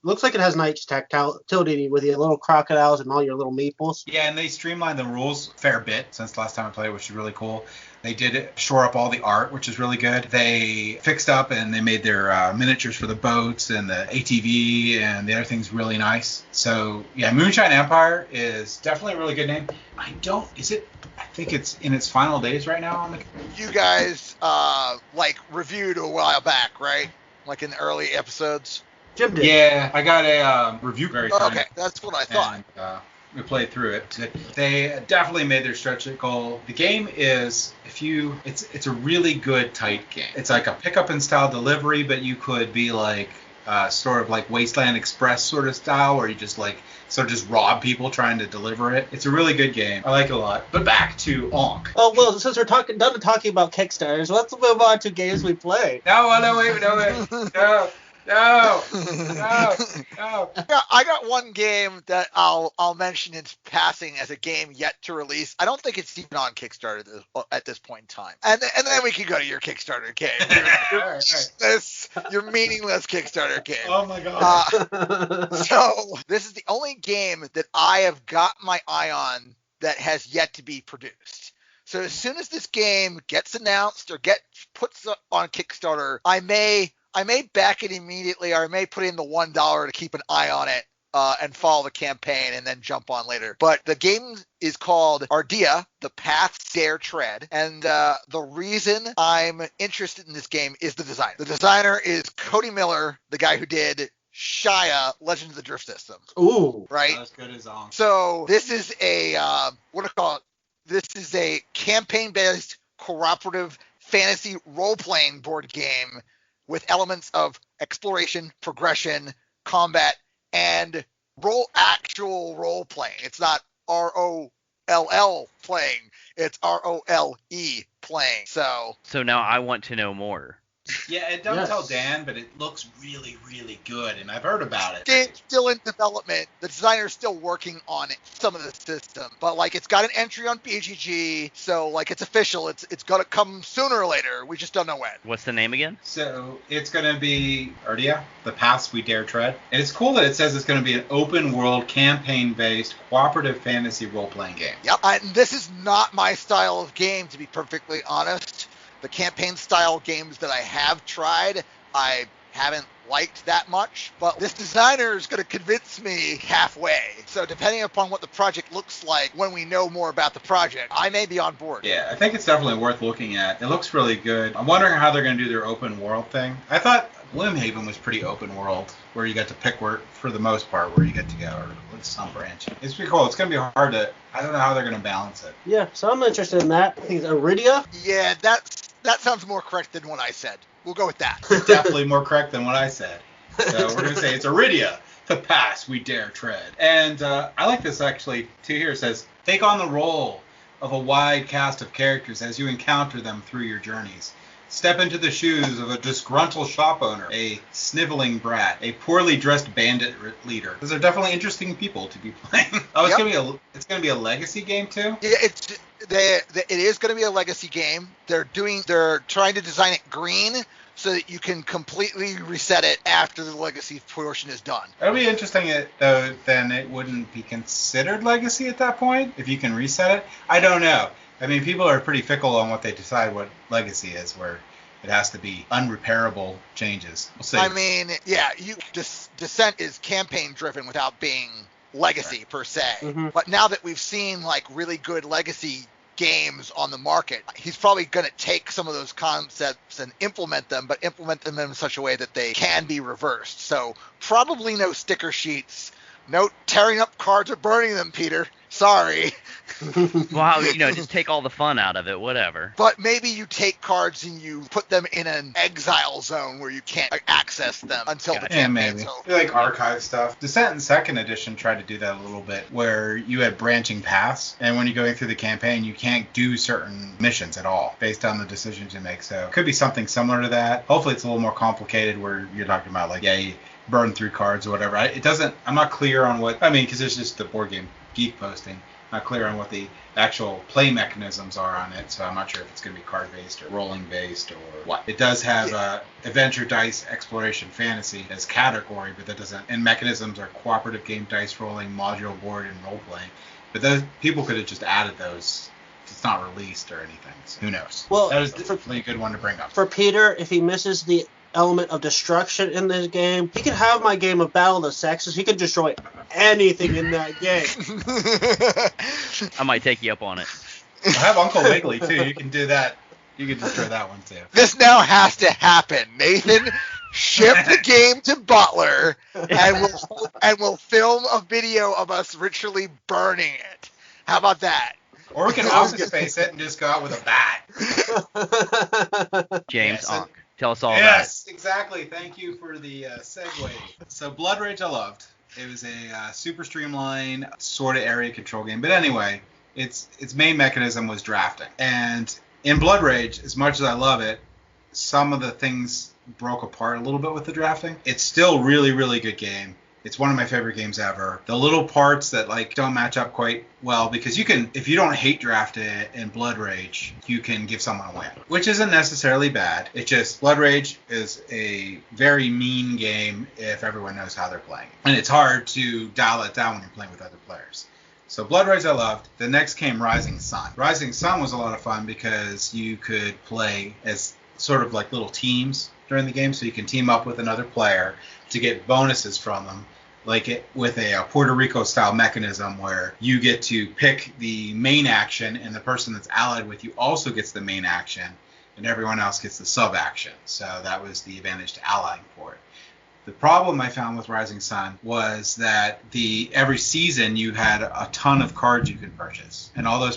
looks like it has nice tactility with your little crocodiles and all your little meeples. Yeah, and they streamlined the rules a fair bit since the last time I played, which is really cool. They did shore up all the art, which is really good. They fixed up and they made their miniatures for the boats and the ATV, and the other thing's really nice. So, yeah, Moonshine Empire is definitely a really good name. I think it's in its final days right now. You guys, reviewed a while back, right? Like in the early episodes? Jim did. Yeah, I got a review very okay, that's what I thought. And, We played through it. They definitely made their stretch goal. The game is, it's a really good tight game. It's like a pick up and style delivery, but you could be like sort of like Wasteland Express sort of style, where you just like sort of just rob people trying to deliver it. It's a really good game. I like it a lot. But back to Onk. Oh, well, since we're done talking about Kickstarters, let's move on to games we play. No, wait. No. I got one game that I'll mention in passing as a game yet to release. I don't think it's even on Kickstarter at this point in time. And then we can go to your Kickstarter game. Your meaningless Kickstarter game. Oh my god. So this is the only game that I have got my eye on that has yet to be produced. So as soon as this game gets announced or put on Kickstarter, I may back it immediately, or I may put in the $1 to keep an eye on it and follow the campaign and then jump on later. But the game is called Ardea, The Paths Dare Tread. And the reason I'm interested in this game is the designer. The designer is Cody Miller, the guy who did Shia, Legend of the Drift System. Ooh. Right? Not as good as Onk. So this is This is a campaign-based cooperative fantasy role-playing board game with elements of exploration, progression, combat, and actual role playing. It's not ROLL playing. It's ROLE playing. So now I want to know more. Yeah, it doesn't tell Dan, but it looks really, really good, and I've heard about it. Game's still in development. The designer's still working on it, some of the system. But, like, it's got an entry on BGG, so, like, it's official. It's going to come sooner or later. We just don't know when. What's the name again? So, it's going to be Ardea, The Paths We Dare Tread. And it's cool that it says it's going to be an open-world, campaign-based, cooperative fantasy role-playing game. Yep. And this is not my style of game, to be perfectly honest. The campaign-style games that I have tried, I haven't liked that much. But this designer is going to convince me halfway. So depending upon what the project looks like when we know more about the project, I may be on board. Yeah, I think it's definitely worth looking at. It looks really good. I'm wondering how they're going to do their open-world thing. I thought Gloomhaven was pretty open-world, where you get to pick for the most part, where you get to go, or with some branch. It's pretty cool. It's going to be hard to... I don't know how they're going to balance it. Yeah, so I'm interested in that. I think it's Ardea. Yeah, that sounds more correct than what I said. We'll go with that. It's definitely more correct than what I said. So we're going to say it's Ardea, The Paths We Dare Tread. And I like this, actually, too. Here it says, take on the role of a wide cast of characters as you encounter them through your journeys. Step into the shoes of a disgruntled shop owner, a sniveling brat, a poorly dressed bandit leader. Those are definitely interesting people to be playing. Oh, it's gonna be a legacy game too. Yeah, it is going to be a legacy game. They're trying to design it green so that you can completely reset it after the legacy portion is done. It'll be interesting, though. Then it wouldn't be considered legacy at that point if you can reset it. I don't know. I mean, people are pretty fickle on what they decide what legacy is, where it has to be unrepairable changes. We'll see. I mean, yeah, Descent is campaign driven without being legacy per se. Mm-hmm. But now that we've seen like really good legacy games on the market, he's probably going to take some of those concepts and implement them in such a way that they can be reversed. So probably no sticker sheets, no tearing up cards or burning them, Peter. Sorry. Well, just take all the fun out of it, whatever. But maybe you take cards and you put them in an exile zone where you can't access them until the campaign's over. Like archive stuff. Descent in 2nd edition tried to do that a little bit, where you had branching paths, and when you're going through the campaign, you can't do certain missions at all based on the decisions you make. So it could be something similar to that. Hopefully it's a little more complicated, where you're talking about like, you burn through cards or whatever. I'm not clear on what, because it's just the Board Game Geek posting. Not clear on what the actual play mechanisms are on it, so I'm not sure if it's going to be card-based or rolling-based or what. It does have adventure, dice, exploration, fantasy as category, but that doesn't. And mechanisms are cooperative game, dice rolling, module board, and role-playing. But those people could have just added those. It's not released or anything, so who knows? Well, that is definitely a good one to bring up. For Peter, if he misses the element of destruction in this game, he can have my game of Battle of the Sexes. He can destroy anything in that game. I might take you up on it. I have Uncle Wiggly too. You can do that. You can destroy that one too. This now has to happen. Nathan, ship the game to Butler, and we'll film a video of us ritually burning it. How about that? Or we can office space it and just go out with a bat. James, Yes, Ankh, tell us all Yes, exactly. Thank you for the segue. So Blood Rage I loved. It was a super streamlined sort of area control game. But anyway, its main mechanism was drafting. And in Blood Rage, as much as I love it, some of the things broke apart a little bit with the drafting. It's still a really, really good game. It's one of my favorite games ever. The little parts that don't match up quite well, because you can, if you don't hate draft it in Blood Rage, you can give someone a win, which isn't necessarily bad. It's just Blood Rage is a very mean game if everyone knows how they're playing, and it's hard to dial it down when you're playing with other players. So Blood Rage I loved. The next came Rising Sun. Rising Sun was a lot of fun because you could play as sort of like little teams during the game, so you can team up with another player to get bonuses from them, with a Puerto Rico style mechanism where you get to pick the main action and the person that's allied with you also gets the main action and everyone else gets the sub action. So that was the advantage to allying for it. The problem I found with Rising Sun was that every season you had a ton of cards you could purchase, and all those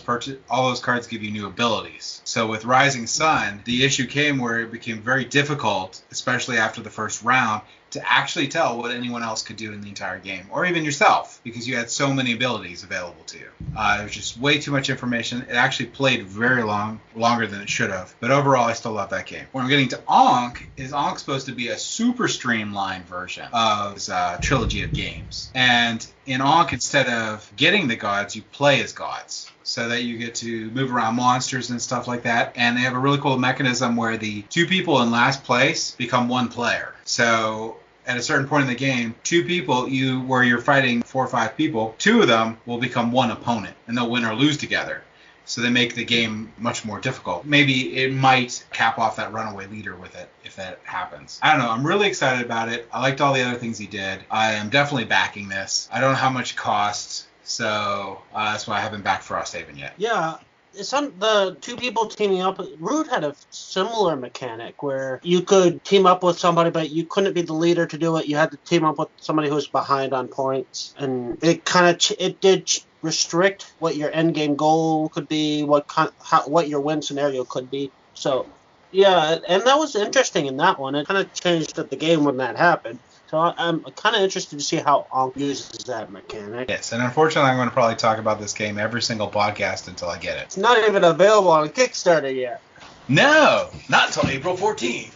cards give you new abilities. So with Rising Sun, the issue came where it became very difficult, especially after the first round, to actually tell what anyone else could do in the entire game, or even yourself, because you had so many abilities available to you. It was just way too much information. It actually played very longer than it should have. But overall, I still love that game. When I'm getting to Ankh, is Ankh supposed to be a super streamlined version of this trilogy of games. And in Ankh, instead of getting the gods, you play as gods, so that you get to move around monsters and stuff like that. And they have a really cool mechanism where the two people in last place become one player. So at a certain point in the game, two people, where you're fighting 4 or 5 people, 2 of them will become one opponent, and they'll win or lose together. So they make the game much more difficult. Maybe it might cap off that runaway leader with it if that happens. I don't know. I'm really excited about it. I liked all the other things he did. I am definitely backing this. I don't know how much it costs, so that's why I haven't backed Frosthaven yet. Yeah. The two people teaming up, Root had a similar mechanic where you could team up with somebody, but you couldn't be the leader to do it. You had to team up with somebody who was behind on points, and it did restrict what your end game goal could be, what your win scenario could be. So, yeah, and that was interesting in that one. It kind of changed the game when that happened. So I'm kind of interested to see how Ankh uses that mechanic. Yes, and unfortunately I'm going to probably talk about this game every single podcast until I get it. It's not even available on Kickstarter yet. No, not until April 14th.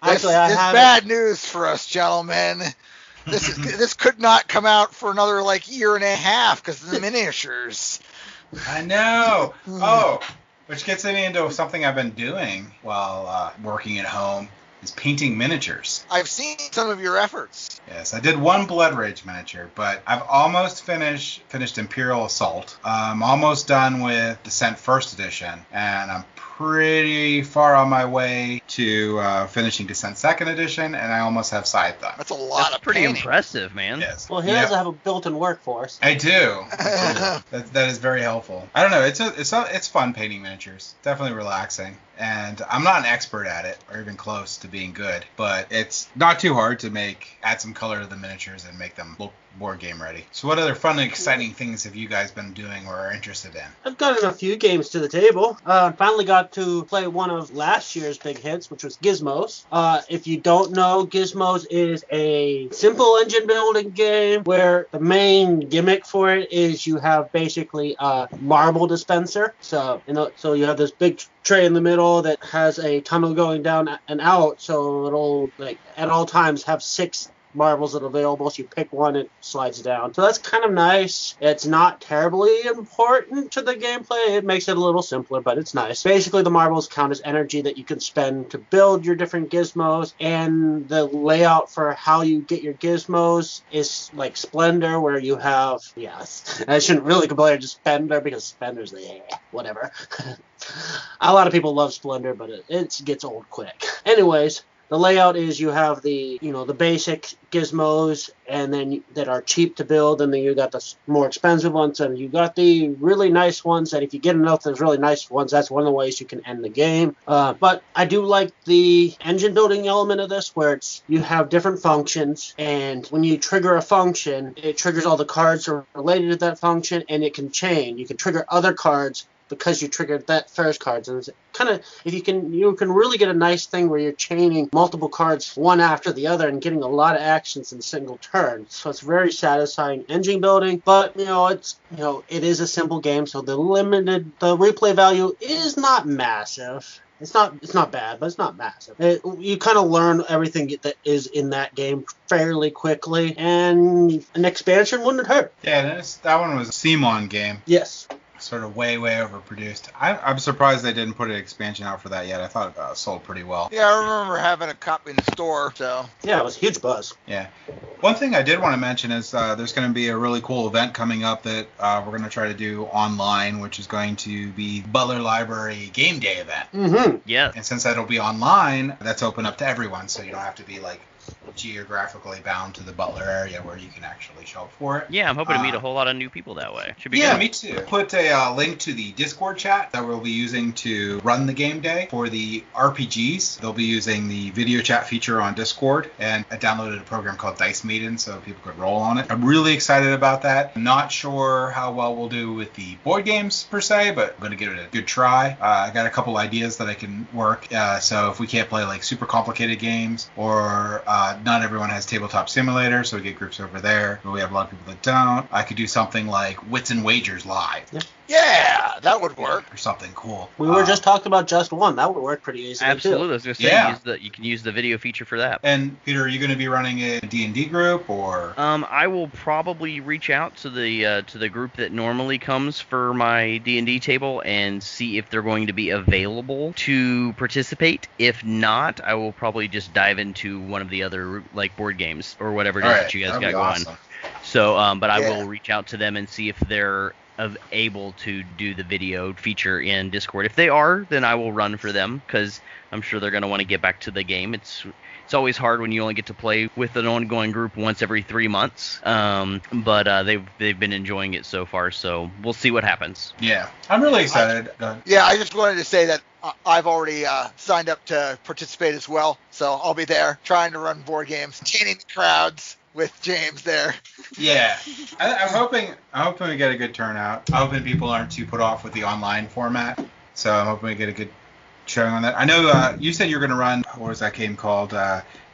Actually, this bad news for us, gentlemen. This could not come out for another year and a half because of the miniatures. I know. Oh, which gets me into something I've been doing while working at home. Is painting miniatures. I've seen some of your efforts. Yes, I did one Blood Rage miniature, but I've almost finished Imperial Assault. I'm almost done with Descent First Edition, and I'm pretty far on my way to finishing Descent Second Edition, and I almost have Scythe done. That's a lot of pretty painting. impressive, man. Yes. Well, he does have a built-in workforce. I do. That is very helpful. I don't know. It's fun painting miniatures. Definitely relaxing. And I'm not an expert at it, or even close to being good, but it's not too hard to add some color to the miniatures and make them look board game ready. So what other fun and exciting things have you guys been doing or are interested in? I've gotten a few games to the table. Finally got to play one of last year's big hits, which was Gizmos. If you don't know, Gizmos is a simple engine building game where the main gimmick for it is you have basically a marble dispenser. So you have this big tray in the middle that has a tunnel going down and out, so it'll at all times have 6 marbles that are available, so you pick one, it slides down. So that's kind of nice. It's not terribly important to the gameplay. It makes it a little simpler, but it's nice. Basically, the marbles count as energy that you can spend to build your different gizmos, and the layout for how you get your gizmos is like Splendor, where you have, I shouldn't really compare it to Spender, because Spender's whatever. A lot of people love Splendor, but it gets old quick. Anyways, the layout is you have the the basic gizmos, and then that are cheap to build, and then you got the more expensive ones, and you got the really nice ones that if you get enough of those really nice ones, that's one of the ways you can end the game. But I do like the engine building element of this, where you have different functions, and when you trigger a function, it triggers all the cards that are related to that function, and it can chain. You can trigger other cards because you triggered that first card. And it's kind of, if you can really get a nice thing where you're chaining multiple cards one after the other and getting a lot of actions in a single turn. So it's very satisfying engine building, but it is a simple game, so the replay value is not massive. It's not bad, but it's not massive. You kind of learn everything that is in that game fairly quickly, and an expansion wouldn't hurt. Yeah, that one was a CMON game. Yes. Sort of way overproduced. I'm surprised they didn't put an expansion out for that yet. I thought it sold pretty well. Yeah, I remember having a copy in the store, so. Yeah, it was a huge buzz. Yeah. One thing I did want to mention is there's going to be a really cool event coming up that we're going to try to do online, which is going to be Butler Library Game Day event. Mm-hmm. Yeah. And since that'll be online, that's open up to everyone, so you don't have to be geographically bound to the Butler area where you can actually show up for it. Yeah, I'm hoping to meet a whole lot of new people that way. Should be good. Yeah, good. Me too. Put a link to the Discord chat that we'll be using to run the game day. For the RPGs, they'll be using the video chat feature on Discord, and I downloaded a program called Dice Maiden so people could roll on it. I'm really excited about that. I'm not sure how well we'll do with the board games per se, but I'm going to give it a good try. I got a couple ideas that I can work, so if we can't play super complicated games, or not everyone has Tabletop Simulator, so we get groups over there, but we have a lot of people that don't. I could do something like Wits and Wagers live. Yeah, that would work. Or something cool. We were just talking about Just One. That would work pretty easily, absolutely. too. I was going to say, you can use the video feature for that. And, Peter, are you going to be running a D&D group, or? I will probably reach out to the group that normally comes for my D&D table and see if they're going to be available to participate. If not, I will probably just dive into one of the other board games or whatever it is that you guys got going. So, but I will reach out to them and see if they're able to do the video feature in Discord. If they are, then I will run for them, because I'm sure they're going to want to get back to the game. It's always hard when you only get to play with an ongoing group once every 3 months, but they've been enjoying it so far, so we'll see what happens. Yeah, I'm really excited. I just wanted to say that I've already signed up to participate as well, so I'll be there trying to run board games, chaining the crowds with James there. Yeah, I'm hoping we get a good turnout. I'm hoping people aren't too put off with the online format, so I'm hoping we get a good showing on that. I know you said you were going to run, what was that game called?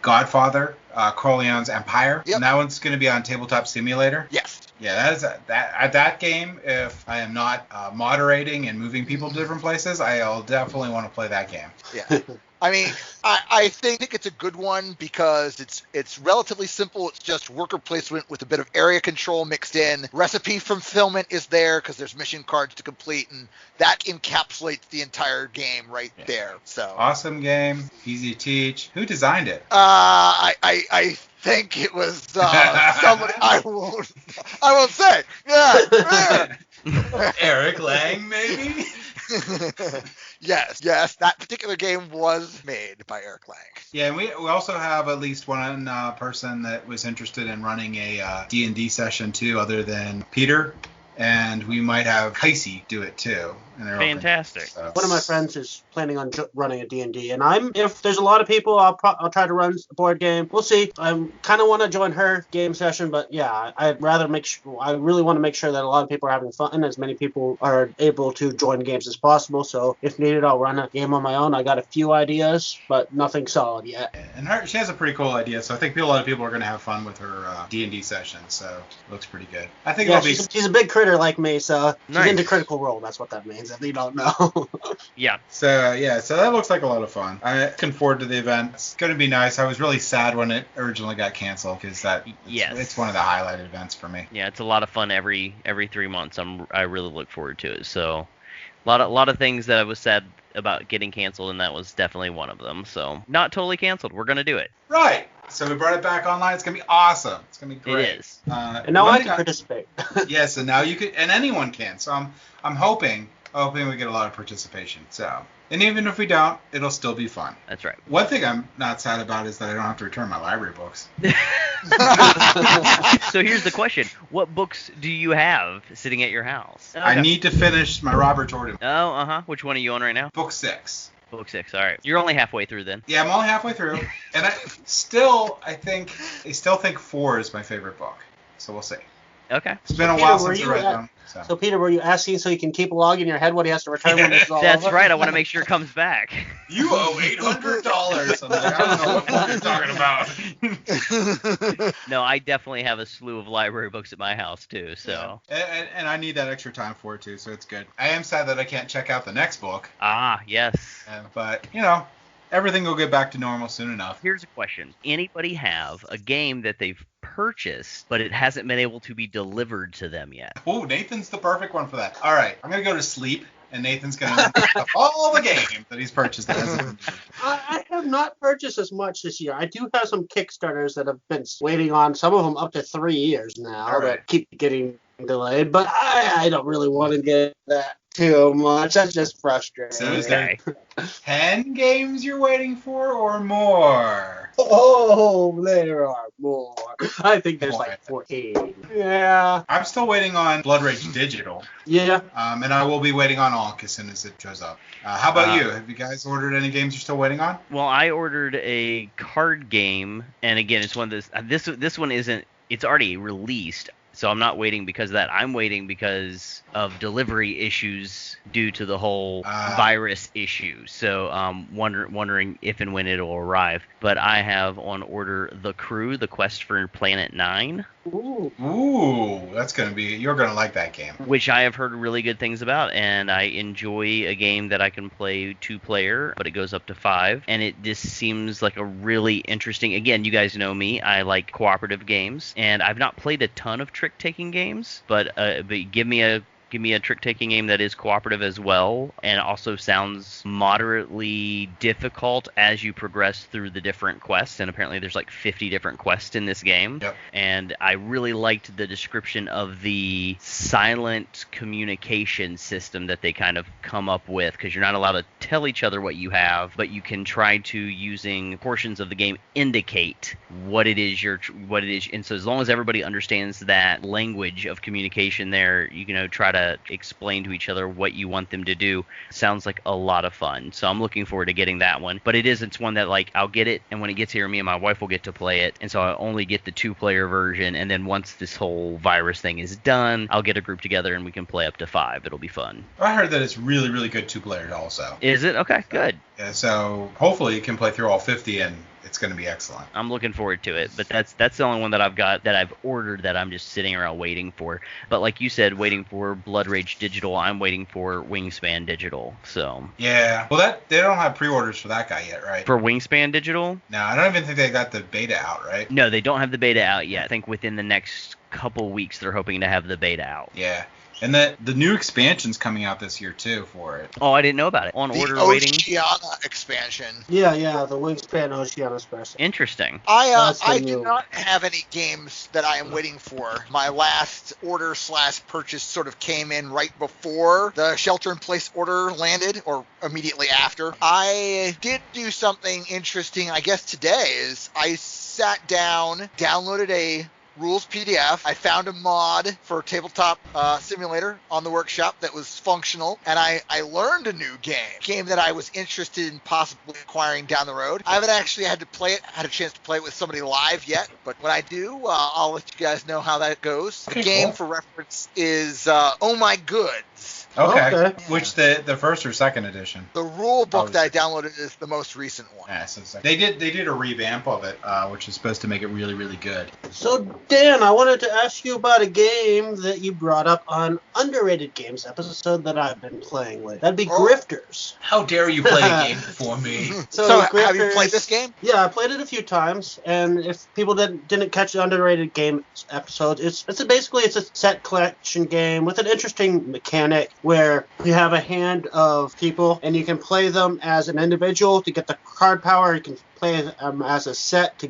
Godfather, Corleone's Empire. Yep. And that one's going to be on Tabletop Simulator. Yes. Yeah, that game, if I am not moderating and moving people to different places, I'll definitely want to play that game. Yeah. I mean, I think it's a good one because it's relatively simple. It's just worker placement with a bit of area control mixed in. Recipe fulfillment is there because there's mission cards to complete, and that encapsulates the entire game there. So awesome game, easy to teach. Who designed it? I think it was somebody. I won't say. Yeah. Eric Lang, maybe. Yes, that particular game was made by Eric Lang. Yeah, and we also have at least one person that was interested in running a D&D session too, other than Peter, and we might have Casey do it too. And they're fantastic. Open, so. One of my friends is planning on running a D&D, and if there's a lot of people, I'll try to run a board game. We'll see. I kind of want to join her game session, but yeah, I really want to make sure that a lot of people are having fun and as many people are able to join games as possible. So if needed, I'll run a game on my own. I got a few ideas, but nothing solid yet. And she has a pretty cool idea, so I think a lot of people are going to have fun with her D&D session. So it looks pretty good. I think it'll be. She's a big critter like me, so she's nice. into Critical Role. That's what that means. If you don't know. Yeah. So that looks like a lot of fun. I'm looking forward to the event. It's going to be nice. I was really sad when it originally got canceled because it's one of the highlighted events for me. Yeah, it's a lot of fun every 3 months. I really look forward to it. So a lot of things that I was sad about getting canceled, and that was definitely one of them. So not totally canceled. We're going to do it. Right. So we brought it back online. It's going to be awesome. It's going to be great. It is. And now I can participate. Yes, and now you can, and anyone can. So I'm hoping hoping we get a lot of participation. So, and even if we don't, it'll still be fun. That's right. One thing I'm not sad about is that I don't have to return my library books. So here's the question. What books do you have sitting at your house? Okay. I need to finish my Robert Jordan. Oh, uh-huh. Which one are you on right now? Book 6. Book 6. All right. You're only halfway through then. Yeah, I'm only halfway through. And I still think 4 is my favorite book. So we'll see. Okay. It's been a Peter, while were since I you read at- them. So, Peter, were you asking so you can keep a log in your head what he has to return when this is all That's over? right. I want to make sure it comes back. You owe $800. I'm like, I don't know what you're talking about. No, I definitely have a slew of library books at my house too. So. Yeah. And I need that extra time for it too, so it's good. I am sad that I can't check out the next book. Ah, yes. But, you know, everything will get back to normal soon enough. Here's a question. Anybody have a game that they've purchased, but it hasn't been able to be delivered to them yet? Oh, Nathan's the perfect one for that. All right, I'm going to go to sleep, and Nathan's going to all the games that he's purchased. That hasn't been delivered. I have not purchased as much this year. I do have some Kickstarters that have been waiting on, some of them up to 3 years now, All right. that keep getting delayed, but I don't really want to get that too much. That's just frustrating. So is there Okay. 10 games you're waiting for or more? Oh, there are more. I think there's like 14. Yeah. I'm still waiting on Blood Rage Digital, Yeah. and I will be waiting on Ankh as soon as it shows up. How about you? Have you guys ordered any games you're still waiting on? Well, I ordered a card game, and again, it's one of those. This one isn't. It's already released, so I'm not waiting because of that. I'm waiting because of delivery issues due to the whole virus issue. So wondering if and when it'll arrive. But I have on order The Crew, The Quest for Planet 9. Ooh. That's going to be, you're going to like that game. Which I have heard really good things about, and I enjoy a game that I can play 2-player, but it goes up to 5, and it just seems like a really interesting, again, you guys know me, I like cooperative games, and I've not played a ton of trick-taking games, but give me a trick-taking game that is cooperative as well, and also sounds moderately difficult as you progress through the different quests, and apparently there's like 50 different quests in this game. Yep. And I really liked the description of the silent communication system that they kind of come up with, because you're not allowed to tell each other what you have, but you can try to, using portions of the game, indicate what it is, and so as long as everybody understands that language of communication there, you know, try to explain to each other what you want them to do. Sounds like a lot of fun. So I'm looking forward to getting that one. But it's one that, like, I'll get it, and when it gets here, me and my wife will get to play it. And so I only get the 2-player version, and then once this whole virus thing is done, I'll get a group together and we can play up to 5. It'll be fun. I heard that it's really, really good 2-player also. Is it? Okay, good. Yeah, so hopefully you can play through all 50 and it's going to be excellent. I'm looking forward to it, but that's the only one that I've got that I've ordered that I'm just sitting around waiting for. But like you said, waiting for Blood Rage Digital, I'm waiting for Wingspan Digital. So Yeah, well, they don't have pre-orders for that guy yet, right? for Wingspan Digital, No, I don't even think they got the beta out, right? no, they don't have the beta out yet. I think within the next couple weeks they're hoping to have the beta out. Yeah, and the new expansion's coming out this year too for it. Oh, I didn't know about it. On The order waiting. Oceana expansion. Yeah, the Wingspan Oceana Special. Interesting. That's the I do new- not have any games that I am waiting for. My last order/purchase sort of came in right before the shelter-in-place order landed, or immediately after. I did do something interesting, I guess today, is I sat down, downloaded a rules PDF. I found a mod for Tabletop Simulator on the workshop that was functional, and I learned a new game that I was interested in possibly acquiring down the road. I haven't actually had a chance to play it with somebody live yet, but when I do, I'll let you guys know how that goes. The Okay, game, cool. for reference, is Oh My Goods. Okay. Which the first or second edition? The rule book that I downloaded is the most recent one. Yeah, so it's like, they did a revamp of it, which is supposed to make it really, really good. So, Dan, I wanted to ask you about a game that you brought up on Underrated Games episode that I've been playing with. That'd be Grifters. How dare you play a game before me? So have you Grifters- played this game? Yeah, I played it a few times, and if people didn't catch the Underrated Games episode, it's a set collection game with an interesting mechanic where you have a hand of people, and you can play them as an individual to get the card power. You can play them as a set to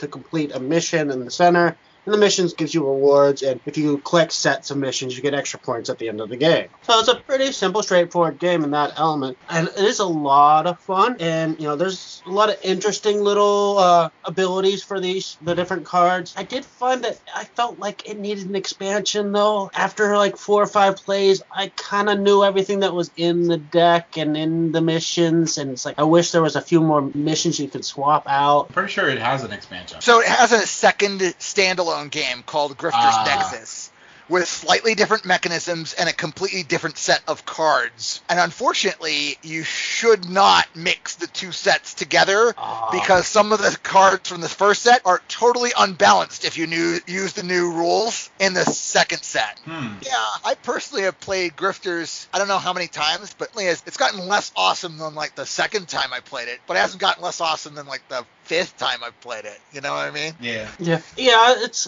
complete a mission in the center, and the missions gives you rewards, and if you collect sets of missions, you get extra points at the end of the game. So it's a pretty simple, straightforward game in that element, and it is a lot of fun, and there's a lot of interesting little abilities for the different cards. I did find that I felt like it needed an expansion, though. After like 4 or 5 plays, I kind of knew everything that was in the deck and in the missions, and it's like I wish there was a few more missions you could swap out. I'm pretty sure it has an expansion. So it has a second standalone game called Grifter's Nexus, with slightly different mechanisms and a completely different set of cards. And unfortunately, you should not mix the two sets together because some of the cards from the first set are totally unbalanced if you use the new rules in the second set. Yeah, I personally have played Grifters, I don't know how many times, but it's gotten less awesome than like the second time I played it, but it hasn't gotten less awesome than like the 5th time I've played it. You know what I mean? Yeah.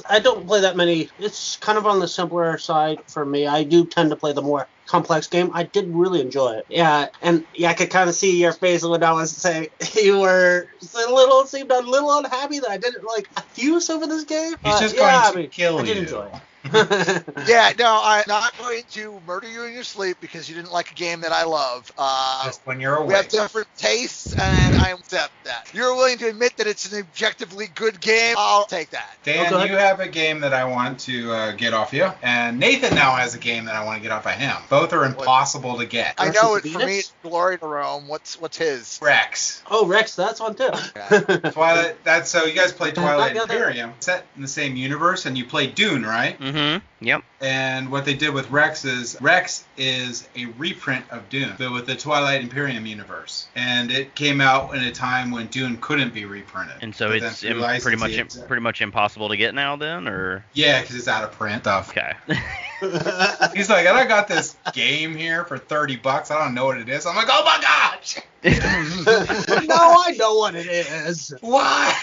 I don't play that many. It's kind of on the simpler side for me. I do tend to play the more complex game. I did really enjoy it. Yeah, and I could kind of see your face when I was saying you were seemed a little unhappy that I didn't like use over this game. He's just going to kill you. I did enjoy it. Yeah, no, I'm not going to murder you in your sleep because you didn't like a game that I love. Just when you're awake. We have different tastes, and I accept that. You're willing to admit that it's an objectively good game. I'll take that. Dan, you have a game that I want to get off you, and Nathan now has a game that I want to get off of him. Both are impossible to get. I know it. For me, it's Glory to Rome. What's his? Rex. Oh, Rex, that's one too. Twilight. That's so you guys play Twilight Imperium, set in the same universe, and you play Dune, right? Yep. And what they did with Rex is a reprint of Dune, but with the Twilight Imperium universe. And it came out in a time when Dune couldn't be reprinted. And so it's pretty much impossible to get now then, or? Yeah, because it's out of print stuff. Okay. He's like, and I got this game here for $30. I don't know what it is. I'm like, oh my gosh! No, I know what it is. Why?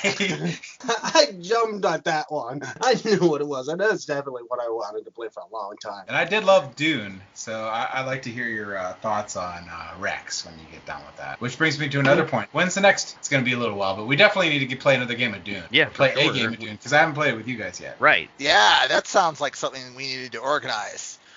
I jumped at that one. I knew what it was. And that's definitely what I wanted to play for a long time. And I did love Dune, so I'd like to hear your thoughts on Rex when you get done with that. Which brings me to another point. When's the next? It's going to be a little while, but we definitely need to play another game of Dune. Yeah, play a game of Dune, because I haven't played it with you guys yet. Right. Yeah, that sounds like something we needed to organize.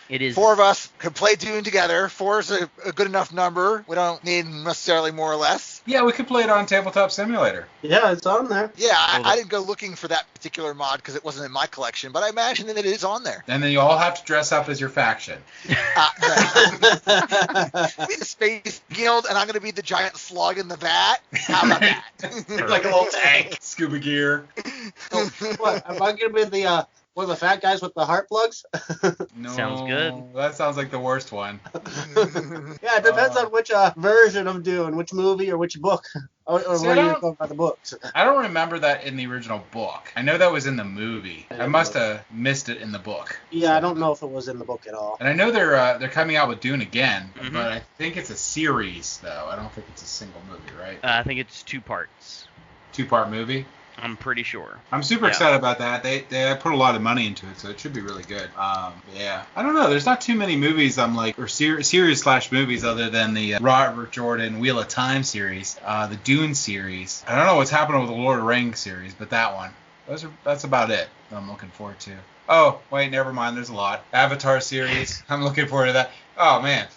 It is. 4 of us could play Dune together. 4 is a good enough number. We don't need necessarily more or less. Yeah, we could play it on Tabletop Simulator. Yeah, it's on there. Yeah, I didn't go looking for that particular mod because it wasn't in my collection, but I imagine that it is on there. And then you all have to dress up as your faction. Be the Space Guild, and I'm going to be the giant slug in the vat. How about that? Like a little tank. Scuba gear. What? Am I going to be the one of the fat guys with the heart plugs? No. Sounds good. That sounds like the worst one. Yeah, it depends on which version I'm doing, which movie or which book. Or where you go by the books. I don't remember that in the original book. I know that was in the movie. I must have missed it in the book. Yeah, I don't know if it was in the book at all. And I know they're coming out with Dune again, but I think it's a series, though. I don't think it's a single movie, right? I think it's 2 parts. 2-part movie? I'm pretty sure. I'm super excited about that. They put a lot of money into it, so it should be really good. Yeah. I don't know. There's not too many movies I'm like, or series/movies other than the Robert Jordan Wheel of Time series, the Dune series. I don't know what's happening with the Lord of the Rings series, but that one. That's about it that I'm looking forward to. Oh, wait, never mind. There's a lot. Avatar series. I'm looking forward to that. Oh, man.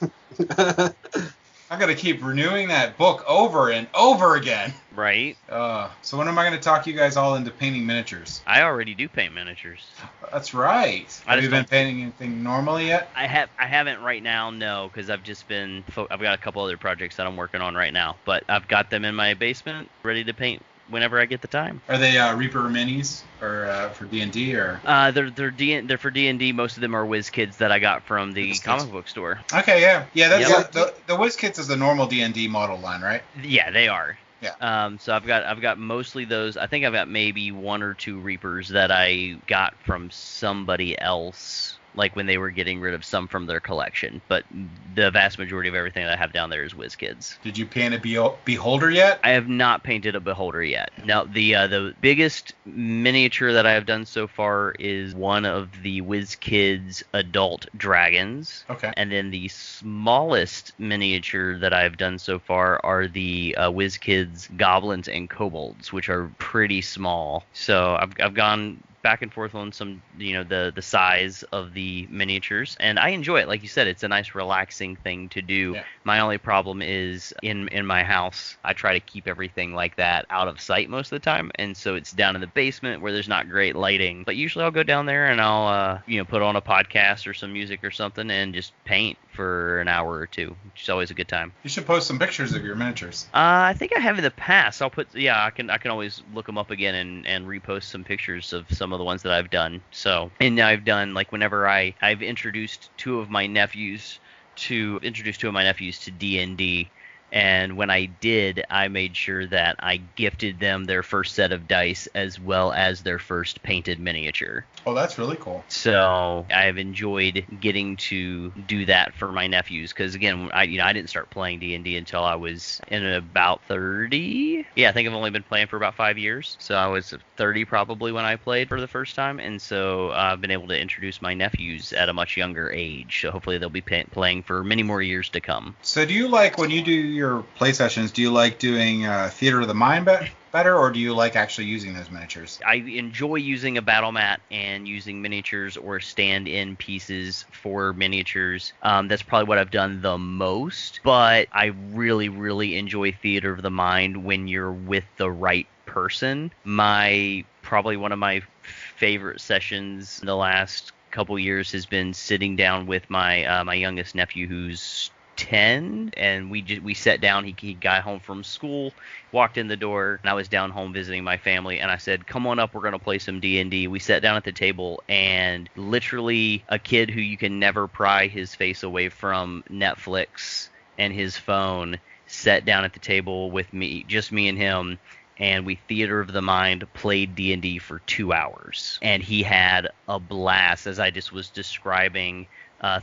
I'm going to keep renewing that book over and over again. Right. So when am I going to talk you guys all into painting miniatures? I already do paint miniatures. That's right. Have you been painting anything normally yet? I haven't right now, no, because I've just been. I've got a couple other projects that I'm working on right now, but I've got them in my basement ready to paint whenever I get the time. Are they Reaper minis or for D&D or? They're for D&D. Most of them are WizKids that I got from the comic book store. Okay, yeah. That's the WizKids is the normal D&D model line, right? Yeah, they are. Yeah. So I've got mostly those. I think I've got maybe 1 or 2 Reapers that I got from somebody else, like when they were getting rid of some from their collection. But the vast majority of everything that I have down there is WizKids. Did you paint a Beholder yet? I have not painted a Beholder yet. Now, the biggest miniature that I have done so far is one of the WizKids adult dragons. Okay. And then the smallest miniature that I've done so far are the WizKids goblins and kobolds, which are pretty small. So I've gone back and forth on some, the size of the miniatures, and I enjoy it. Like you said, it's a nice relaxing thing to do. Yeah. My only problem is in my house, I try to keep everything like that out of sight most of the time, and so it's down in the basement where there's not great lighting. But usually I'll go down there and I'll put on a podcast or some music or something and just paint for an hour or two, which is always a good time. You should post some pictures of your miniatures. I think I have in the past. I can always look them up again and repost some pictures of some of the ones that I've done. So, and now I've done, like, whenever I've introduced two of my nephews to D&D. And when I did, I made sure that I gifted them their first set of dice as well as their first painted miniature. Oh, that's really cool. So I've enjoyed getting to do that for my nephews because, again, I didn't start playing D&D until I was in about 30. Yeah, I think I've only been playing for about 5 years. So I was 30 probably when I played for the first time, and so I've been able to introduce my nephews at a much younger age. So hopefully they'll be playing for many more years to come. So do you like, when you do your play sessions, do you like doing theater of the mind better, or do you like actually using those miniatures? I enjoy using a battle mat and using miniatures or stand-in pieces for miniatures. That's probably what I've done the most, but I really, really enjoy theater of the mind when you're with the right person. Probably one of my favorite sessions in the last couple years has been sitting down with my youngest nephew, who's 10, and we sat down. He got home from school, walked in the door, and I was down home visiting my family, and I said, come on up, we're going to play some D&D. We sat down at the table, and literally a kid who you can never pry his face away from Netflix and his phone sat down at the table with me, just me and him, and we theater of the mind played D&D for 2 hours, and he had a blast as I just was describing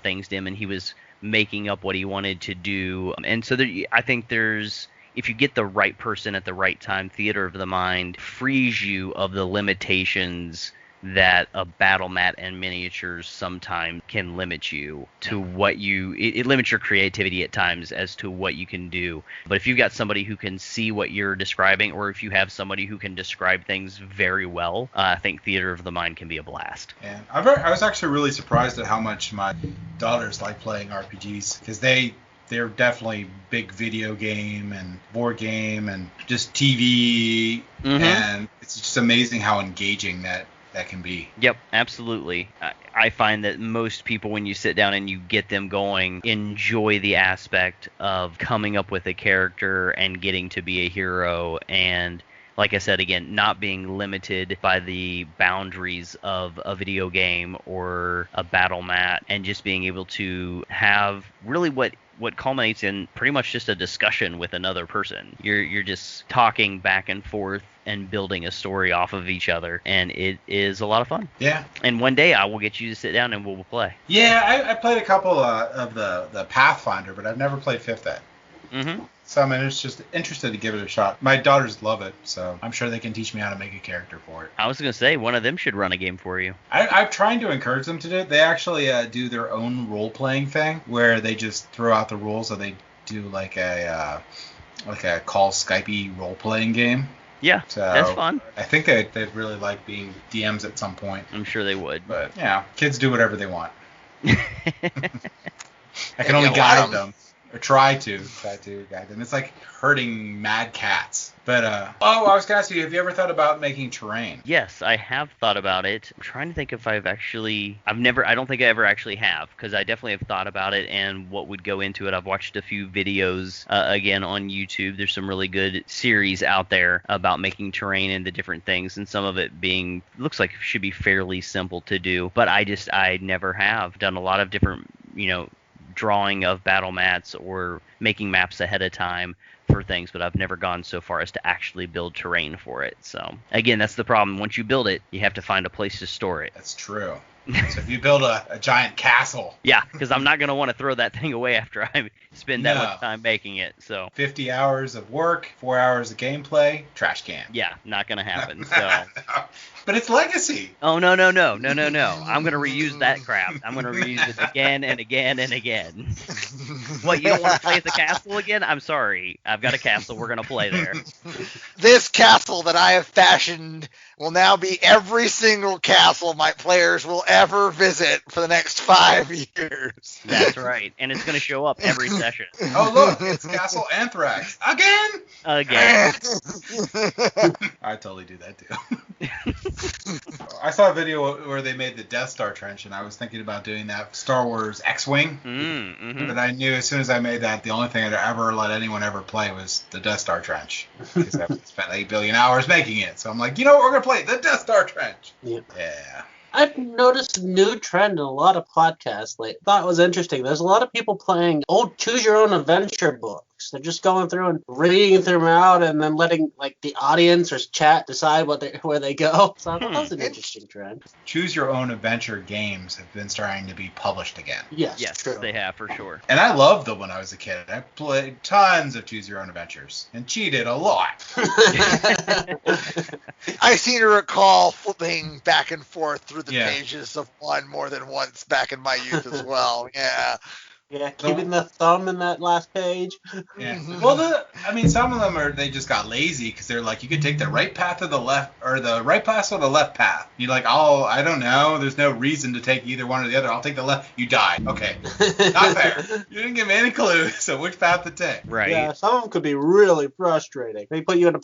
things to him, and he was making up what he wanted to do. And so I think if you get the right person at the right time, theater of the mind frees you of the limitations that a battle mat and miniatures sometimes can limit you to it limits your creativity at times as to what you can do. But if you've got somebody who can see what you're describing, or if you have somebody who can describe things very well, I think theater of the mind can be a blast. And I was actually really surprised at how much my daughters like playing RPGs, because they're definitely big video game and board game and just TV, and it's just amazing how engaging that can be. Yep, absolutely. I find that most people, when you sit down and you get them going, enjoy the aspect of coming up with a character and getting to be a hero, and like I said, again, not being limited by the boundaries of a video game or a battle mat, and just being able to have really what culminates in pretty much just a discussion with another person. You're just talking back and forth and building a story off of each other, and it is a lot of fun. Yeah. And one day I will get you to sit down and we'll play. Yeah, I played a couple of the Pathfinder, but I've never played 5th Ed. Mm-hmm. So I mean, it's just interested to give it a shot. My daughters love it, so I'm sure they can teach me how to make a character for it. I was going to say, one of them should run a game for you. I'm trying to encourage them to do it. They actually do their own role-playing thing, where they just throw out the rules, or they do like a call Skype role-playing game. Yeah, so that's fun. I think they'd really like being DMs at some point. I'm sure they would. But yeah, kids do whatever they want. I can only guide them. Or try to guide them. It's like herding mad cats. But, I was going to ask you, have you ever thought about making terrain? Yes, I have thought about it. I'm trying to think if I don't think I ever actually have, because I definitely have thought about it and what would go into it. I've watched a few videos, again, on YouTube. There's some really good series out there about making terrain and the different things, and some of it looks like it should be fairly simple to do. But I never have done a lot of different, drawing of battle mats or making maps ahead of time for things, but I've never gone so far as to actually build terrain for it. So again, that's the problem. Once you build it, you have to find a place to store it. That's true. So if you build a giant castle. Yeah, because I'm not going to want to throw that thing away after I spend that much time making it. So 50 hours of work, 4 hours of gameplay, trash can. Yeah, not going to happen. So. But it's legacy. Oh, no. I'm going to reuse that crap. I'm going to reuse it again and again and again. What, you don't want to play at the castle again? I'm sorry. I've got a castle. We're going to play there. This castle that I have fashioned will now be every single castle my players will ever visit for the next 5 years. That's right. And it's going to show up every session. Oh, look, it's Castle Anthrax. Again? I totally do that, too. I saw a video where they made the Death Star trench, and I was thinking about doing that Star Wars X-Wing. Mm-hmm. But I knew as soon as I made that, the only thing I'd ever let anyone ever play was the Death Star trench. Because I've spent 8 billion hours making it. So I'm like, you know what, we're going to play the Death Star trench. Yep. Yeah. I've noticed a new trend in a lot of podcasts lately. Thought it was interesting. There's a lot of people playing old choose-your-own-adventure books. They're just going through and reading them out and then letting like the audience or chat decide where they go. So I thought that was an interesting trend. Choose-your-own-adventure games have been starting to be published again. Yes, true. they have for sure. And I loved them when I was a kid. I played tons of choose-your-own-adventures and cheated a lot. I seem to recall flipping back and forth through the Yeah. pages of one more than once back in my youth as well. Yeah. Yeah, keeping the thumb in that last page. Yeah. Well, some of them they just got lazy because they're like, you could take the right path or the left, or the right path or the left path. You're like, oh, I don't know. There's no reason to take either one or the other. I'll take the left. You die. Okay. Not fair. You didn't give me any clues of which path to take. Right. Yeah, some of them could be really frustrating. They put you in a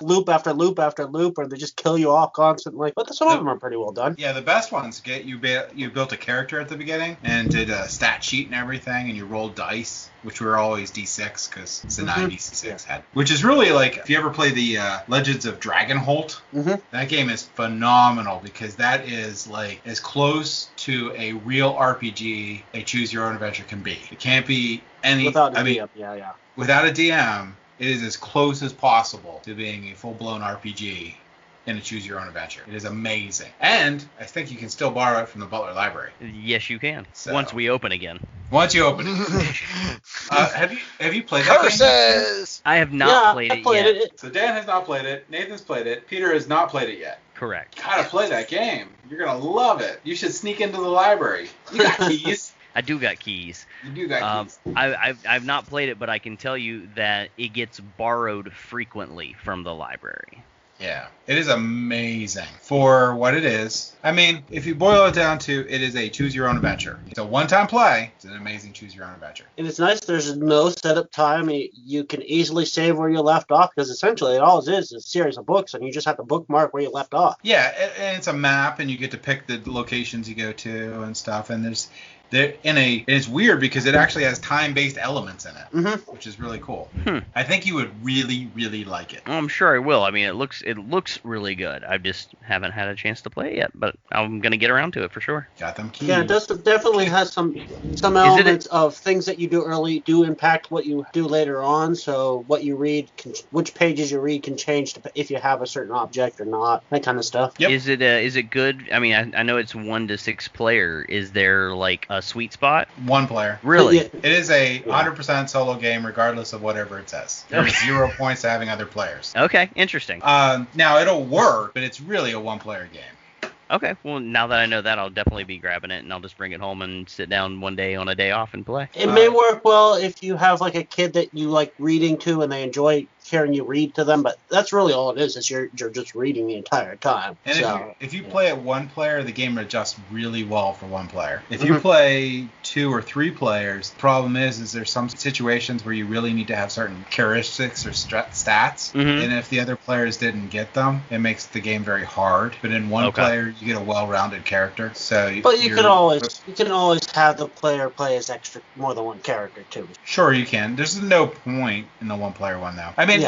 loop after loop after loop, or they just kill you off constantly. But some of them are pretty well done. Yeah, the best ones get you built a character at the beginning and did a stat sheet and everything, and you rolled dice, which were always D6 because it's the 96 had. Which is really like, if you ever play the Legends of Dragonholt, that game is phenomenal because that is like as close to a real RPG a choose your own adventure can be. It can't be any. Without a DM, yeah. Without a DM, it is as close as possible to being a full-blown RPG in a choose your own adventure. It is amazing. And I think you can still borrow it from the Butler library. Yes, you can. So. Once we open again. Once you open it. Have you played that game? Curses! I have not played it yet. It. So Dan has not played it. Nathan's played it. Peter has not played it yet. Correct. Gotta play that game. You're gonna love it. You should sneak into the library. You got keys. I do got keys. You do got keys. I've not played it, but I can tell you that it gets borrowed frequently from the library. Yeah, it is amazing for what it is. I mean, if you boil it down to, it is a choose-your-own-adventure. It's a one-time play. It's an amazing choose-your-own-adventure. And it's nice there's no setup time. You can easily save where you left off because essentially all it is a series of books, and you just have to bookmark where you left off. Yeah, and it's a map, and you get to pick the locations you go to and stuff, and it's weird because it actually has time-based elements in it, which is really cool. I think you would really, really like it. I'm sure I will. I mean, it looks really good. I just haven't had a chance to play it yet, but I'm gonna get around to it for sure. Got them keys. Yeah, it definitely has some elements of things that you do early do impact what you do later on. So what you read, which pages you read can change if you have a certain object or not, that kind of stuff. Yep. Is it good? I mean, I know it's 1 to 6 player. Is there like a sweet spot? 1 player. Really? Yeah. It is a 100% solo game, regardless of whatever it says. There's 0 points to having other players. Okay, interesting. Now it'll work, but it's really a 1-player game. Okay, well, now that I know that, I'll definitely be grabbing it, and I'll just bring it home and sit down one day on a day off and play. It may work well if you have like a kid that you like reading to and they enjoy hearing you read to them, but that's really all it is you're just reading the entire time. And if you play it 1 player, the game adjusts really well for 1 player. If you play 2 or 3 players, the problem is there's some situations where you really need to have certain characteristics or stats, and if the other players didn't get them, it makes the game very hard. But in 1 player, you get a well-rounded character. But you can always have the player play as more than 1 character too. Sure, you can. There's no point in the 1-player one though. I mean,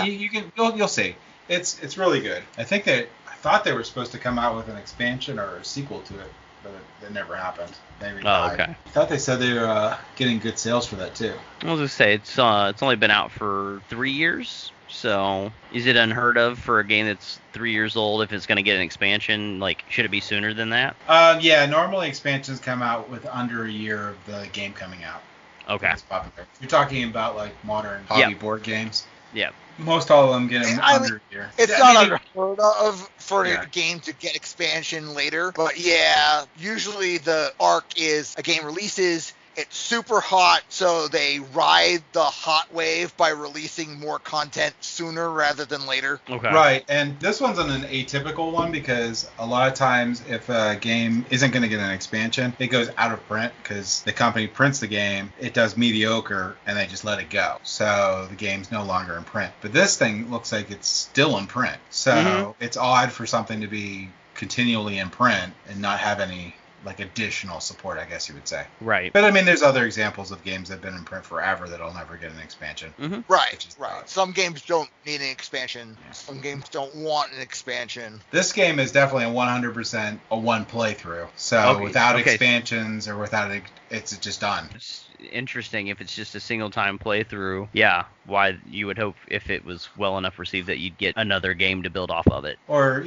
you'll see. It's really good. I thought they were supposed to come out with an expansion or a sequel to it, but it never happened. Maybe not. Okay. I thought they said they were getting good sales for that too. I was just say it's only been out for 3 years. So, is it unheard of for a game that's 3 years old if it's going to get an expansion? Like, should it be sooner than that? Yeah, normally expansions come out with under a year of the game coming out. Okay. It's popular. You're talking about like modern hobby board games. Yeah. Most all of them get under a year. It's not unheard of for a game to get expansion later, but yeah, usually the arc is a game releases, it's super hot, so they ride the hot wave by releasing more content sooner rather than later. Okay. Right, and this one's an atypical one because a lot of times if a game isn't going to get an expansion, it goes out of print because the company prints the game, it does mediocre, and they just let it go. So the game's no longer in print. But this thing looks like it's still in print. So it's odd for something to be continually in print and not have any like additional support, I guess you would say. Right. But I mean, there's other examples of games that have been in print forever that'll never get an expansion. Right. Some games don't need an expansion. Yeah. Some games don't want an expansion. This game is definitely a 100% a one playthrough. So without expansions or without it, it's just done. It's interesting if it's just a single time playthrough. Yeah, why you would hope if it was well enough received that you'd get another game to build off of it. Or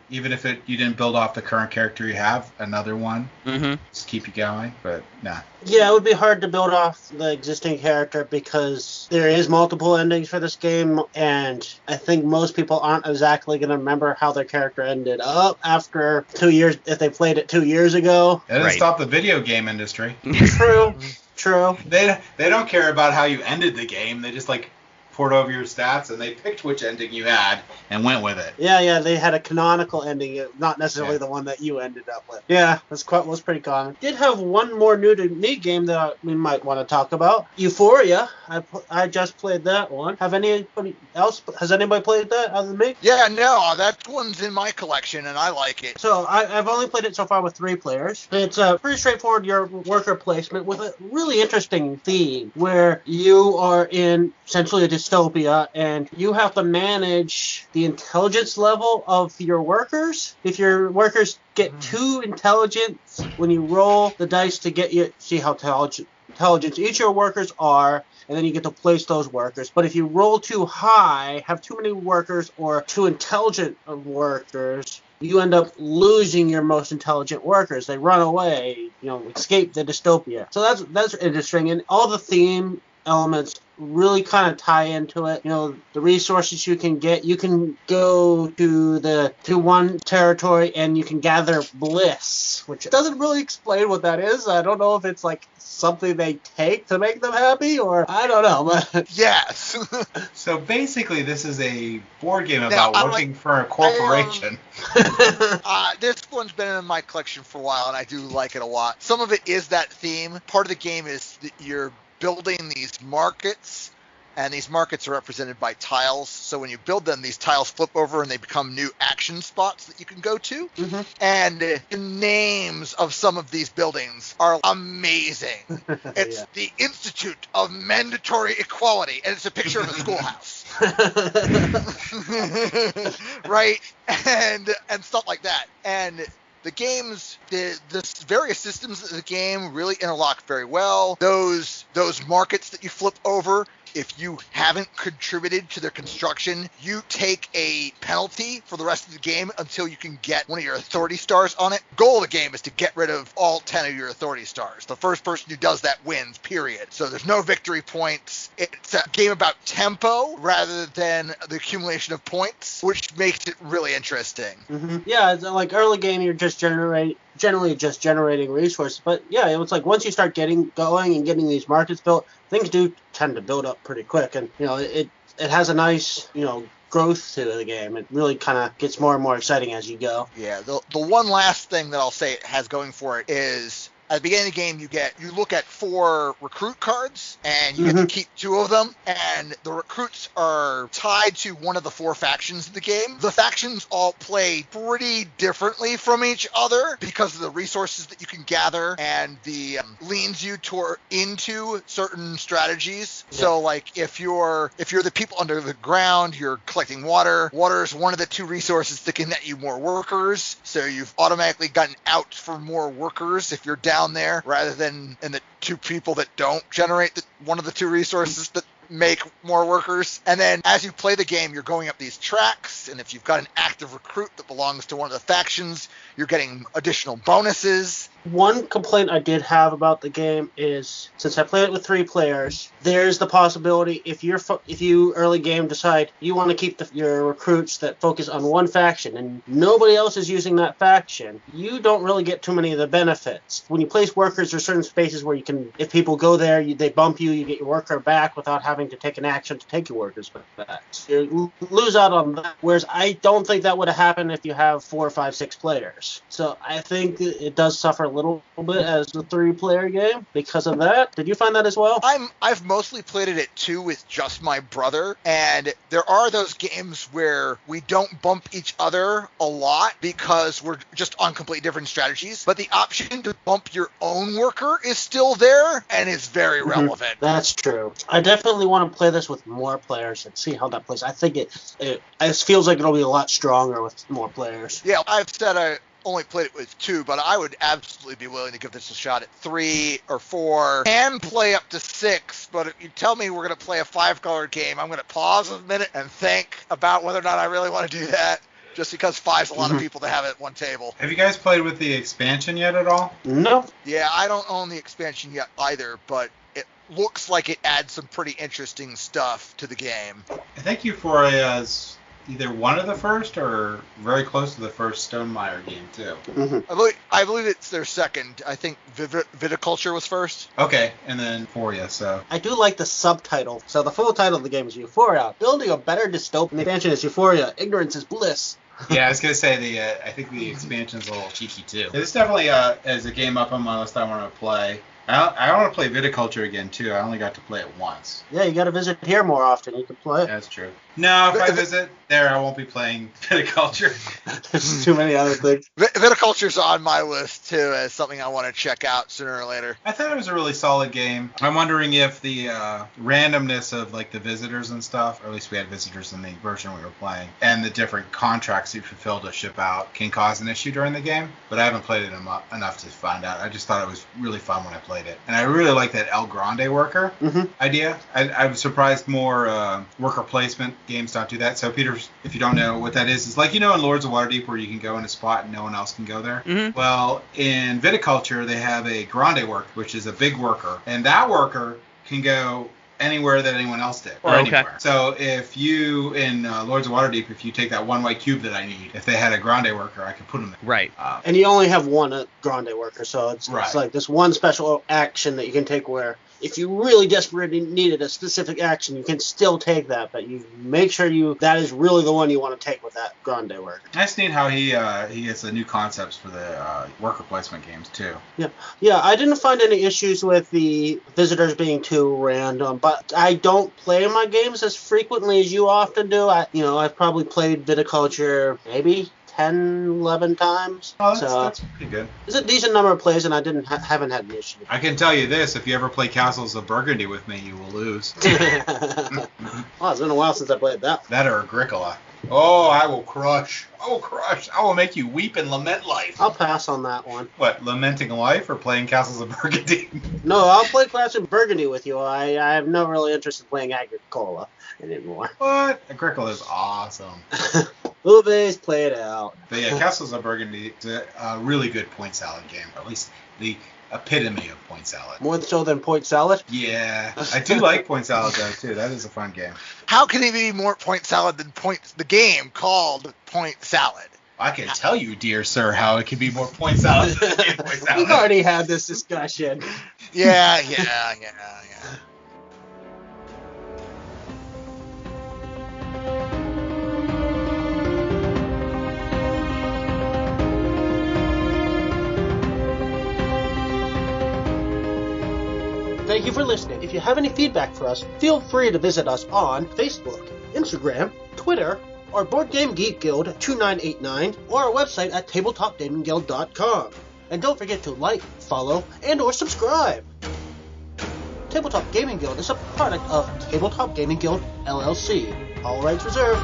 even if you didn't build off the current character you have, another one. Just keep you going. But nah. Yeah, it would be hard to build off the existing character because there is multiple endings for this game, and I think most people aren't exactly going to remember how their character ended up after 2 years, if they played it 2 years ago. That didn't stop the video game industry. True. They don't care about how you ended the game. They just like poured over your stats and they picked which ending you had and went with it. Yeah, they had a canonical ending, not necessarily the one that you ended up with. Yeah, was pretty common. Did have one more new to me game that we might want to talk about. Euphoria. I just played that one. Has anybody played that other than me? Yeah, no, that one's in my collection and I like it. So I've only played it so far with 3 players. It's pretty straightforward, your worker placement with a really interesting theme where you are in essentially a dystopia and you have to manage the intelligence level of your workers. If your workers get too intelligent, when you roll the dice to see how intelligent each of your workers are, and then you get to place those workers. But if you roll too high, have too many workers or too intelligent workers, you end up losing your most intelligent workers. They run away, escape the dystopia. So that's interesting, and all the theme elements really kind of tie into it. The resources you can get. You can go to one territory and you can gather bliss, which doesn't really explain what that is. I don't know if it's like something they take to make them happy, or I don't know. But yes. So basically, this is a board game about working for a corporation. This one's been in my collection for a while, and I do like it a lot. Some of it is that theme. Part of the game is that you're building these markets, and these markets are represented by tiles. So when you build them, these tiles flip over and they become new action spots that you can go to. And the names of some of these buildings are amazing. It's the Institute of Mandatory Equality, and it's a picture of a schoolhouse. Right? And stuff like that. And the games, the various systems of the game really interlock very well. Those markets that you flip over, if you haven't contributed to their construction, you take a penalty for the rest of the game until you can get one of your authority stars on it. The goal of the game is to get rid of all 10 of your authority stars. The first person who does that wins, period. So there's no victory points. It's a game about tempo rather than the accumulation of points, which makes it really interesting. Yeah, it's like early game, you're just generally just generating resources. But yeah, it's like once you start getting going and getting these markets built, things do tend to build up pretty quick. And, it has a nice, growth to the game. It really kind of gets more and more exciting as you go. Yeah, the one last thing that I'll say it has going for it is at the beginning of the game, you look at 4 recruit cards, and you get to keep 2 of them, and the recruits are tied to one of the 4 factions of the game. The factions all play pretty differently from each other because of the resources that you can gather, and the leans you into certain strategies. Yeah. So, like, if you're the people under the ground, you're collecting water. Water is one of the 2 resources that can net you more workers, so you've automatically gotten out for more workers if you're down there rather than in the 2 people that don't generate one of the 2 resources that make more workers. And then as you play the game, you're going up these tracks, and if you've got an active recruit that belongs to one of the factions, you're getting additional bonuses. One complaint I did have about the game is, since I played it with 3 players, there's the possibility if you early game decide you want to keep your recruits that focus on one faction and nobody else is using that faction, you don't really get too many of the benefits. When you place workers, there's certain spaces where you can, if people go there, they bump you get your worker back without having to take an action to take your workers back. You lose out on that, whereas I don't think that would have happened if you have 4, 5, 6 players. So I think it does suffer a little bit as a 3-player game because of that. Did you find that as well? I've mostly played it at 2 with just my brother, and there are those games where we don't bump each other a lot because we're just on completely different strategies, but the option to bump your own worker is still there and is very relevant. That's true. I definitely want to play this with more players and see how that plays. I think it feels like it'll be a lot stronger with more players. Yeah, I've said I only played it with 2, but I would absolutely be willing to give this a shot at 3 or 4 and play up to 6. But if you tell me we're going to play a 5-color game, I'm going to pause a minute and think about whether or not I really want to do that, just because 5's a lot of people to have at one table. Have you guys played with the expansion yet at all? No. Yeah, I don't own the expansion yet either, but it looks like it adds some pretty interesting stuff to the game. I think Euphoria is either one of the first or very close to the first Stonemaier game, too. I believe it's their second. I think Viticulture was first. Okay, and then Euphoria, so. I do like the subtitle. So the full title of the game is Euphoria, Building a Better Dystopian. The expansion is Euphoria, Ignorance is Bliss. Yeah, I was going to say, I think the expansion's a little cheeky, too. This definitely is a game up on my list I want to play. I want to play Viticulture again, too. I only got to play it once. Yeah, you got to visit here more often. You can play it. That's true. No, if I visit there, I won't be playing Viticulture. There's too many other things. Viticulture's on my list, too, as something I want to check out sooner or later. I thought it was a really solid game. I'm wondering if the randomness of, like, the visitors and stuff, or at least we had visitors in the version we were playing, and the different contracts you fulfill to ship out can cause an issue during the game. But I haven't played it enough to find out. I just thought it was really fun when I played it. And I really like that El Grande worker idea. I was surprised more worker placement games don't do that. So, Peter, if you don't know what that is like, in Lords of Waterdeep where you can go in a spot and no one else can go there. Well, in Viticulture, they have a Grande worker, which is a big worker. And that worker can go anywhere that anyone else did, or anywhere. So if you, in Lords of Waterdeep, if you take that one white cube that I need, if they had a Grande worker, I could put them there. Right. And you only have one Grande worker, so it's like this one special action that you can take where if you really desperately needed a specific action, you can still take that, but you make sure that is really the one you want to take with that Grande worker. That's neat how he gets the new concepts for the worker placement games, too. Yeah, I didn't find any issues with the visitors being too random, but I don't play my games as frequently as you often do. I've probably played Viticulture maybe 10, 11 times. Oh, that's pretty good. It's a decent number of plays, and I haven't had an issue. I can tell you this, if you ever play Castles of Burgundy with me, you will lose. Well, it's been a while since I played that. That or Agricola. Oh, I will crush. I will make you weep and lament life. I'll pass on that one. What, lamenting life or playing Castles of Burgundy? No, I'll play Castles of Burgundy with you. I have no real interest in playing Agricola anymore. What? Agricola is awesome. Ube's play it out. But yeah, Castles of Burgundy is a really good point salad game. Or at least the epitome of point salad. More so than point salad? Yeah. I do like point salad, though, too. That is a fun game. How can it be more point salad than the game called Point Salad? I can tell you, dear sir, how it can be more point salad than point salad. We've already had this discussion. Yeah. Thank you for listening. If you have any feedback for us, feel free to visit us on Facebook, Instagram, Twitter, or Board Game Geek Guild 2989, or our website at tabletopgamingguild.com. And don't forget to like, follow, and or subscribe. Tabletop Gaming Guild is a product of Tabletop Gaming Guild, LLC. All rights reserved.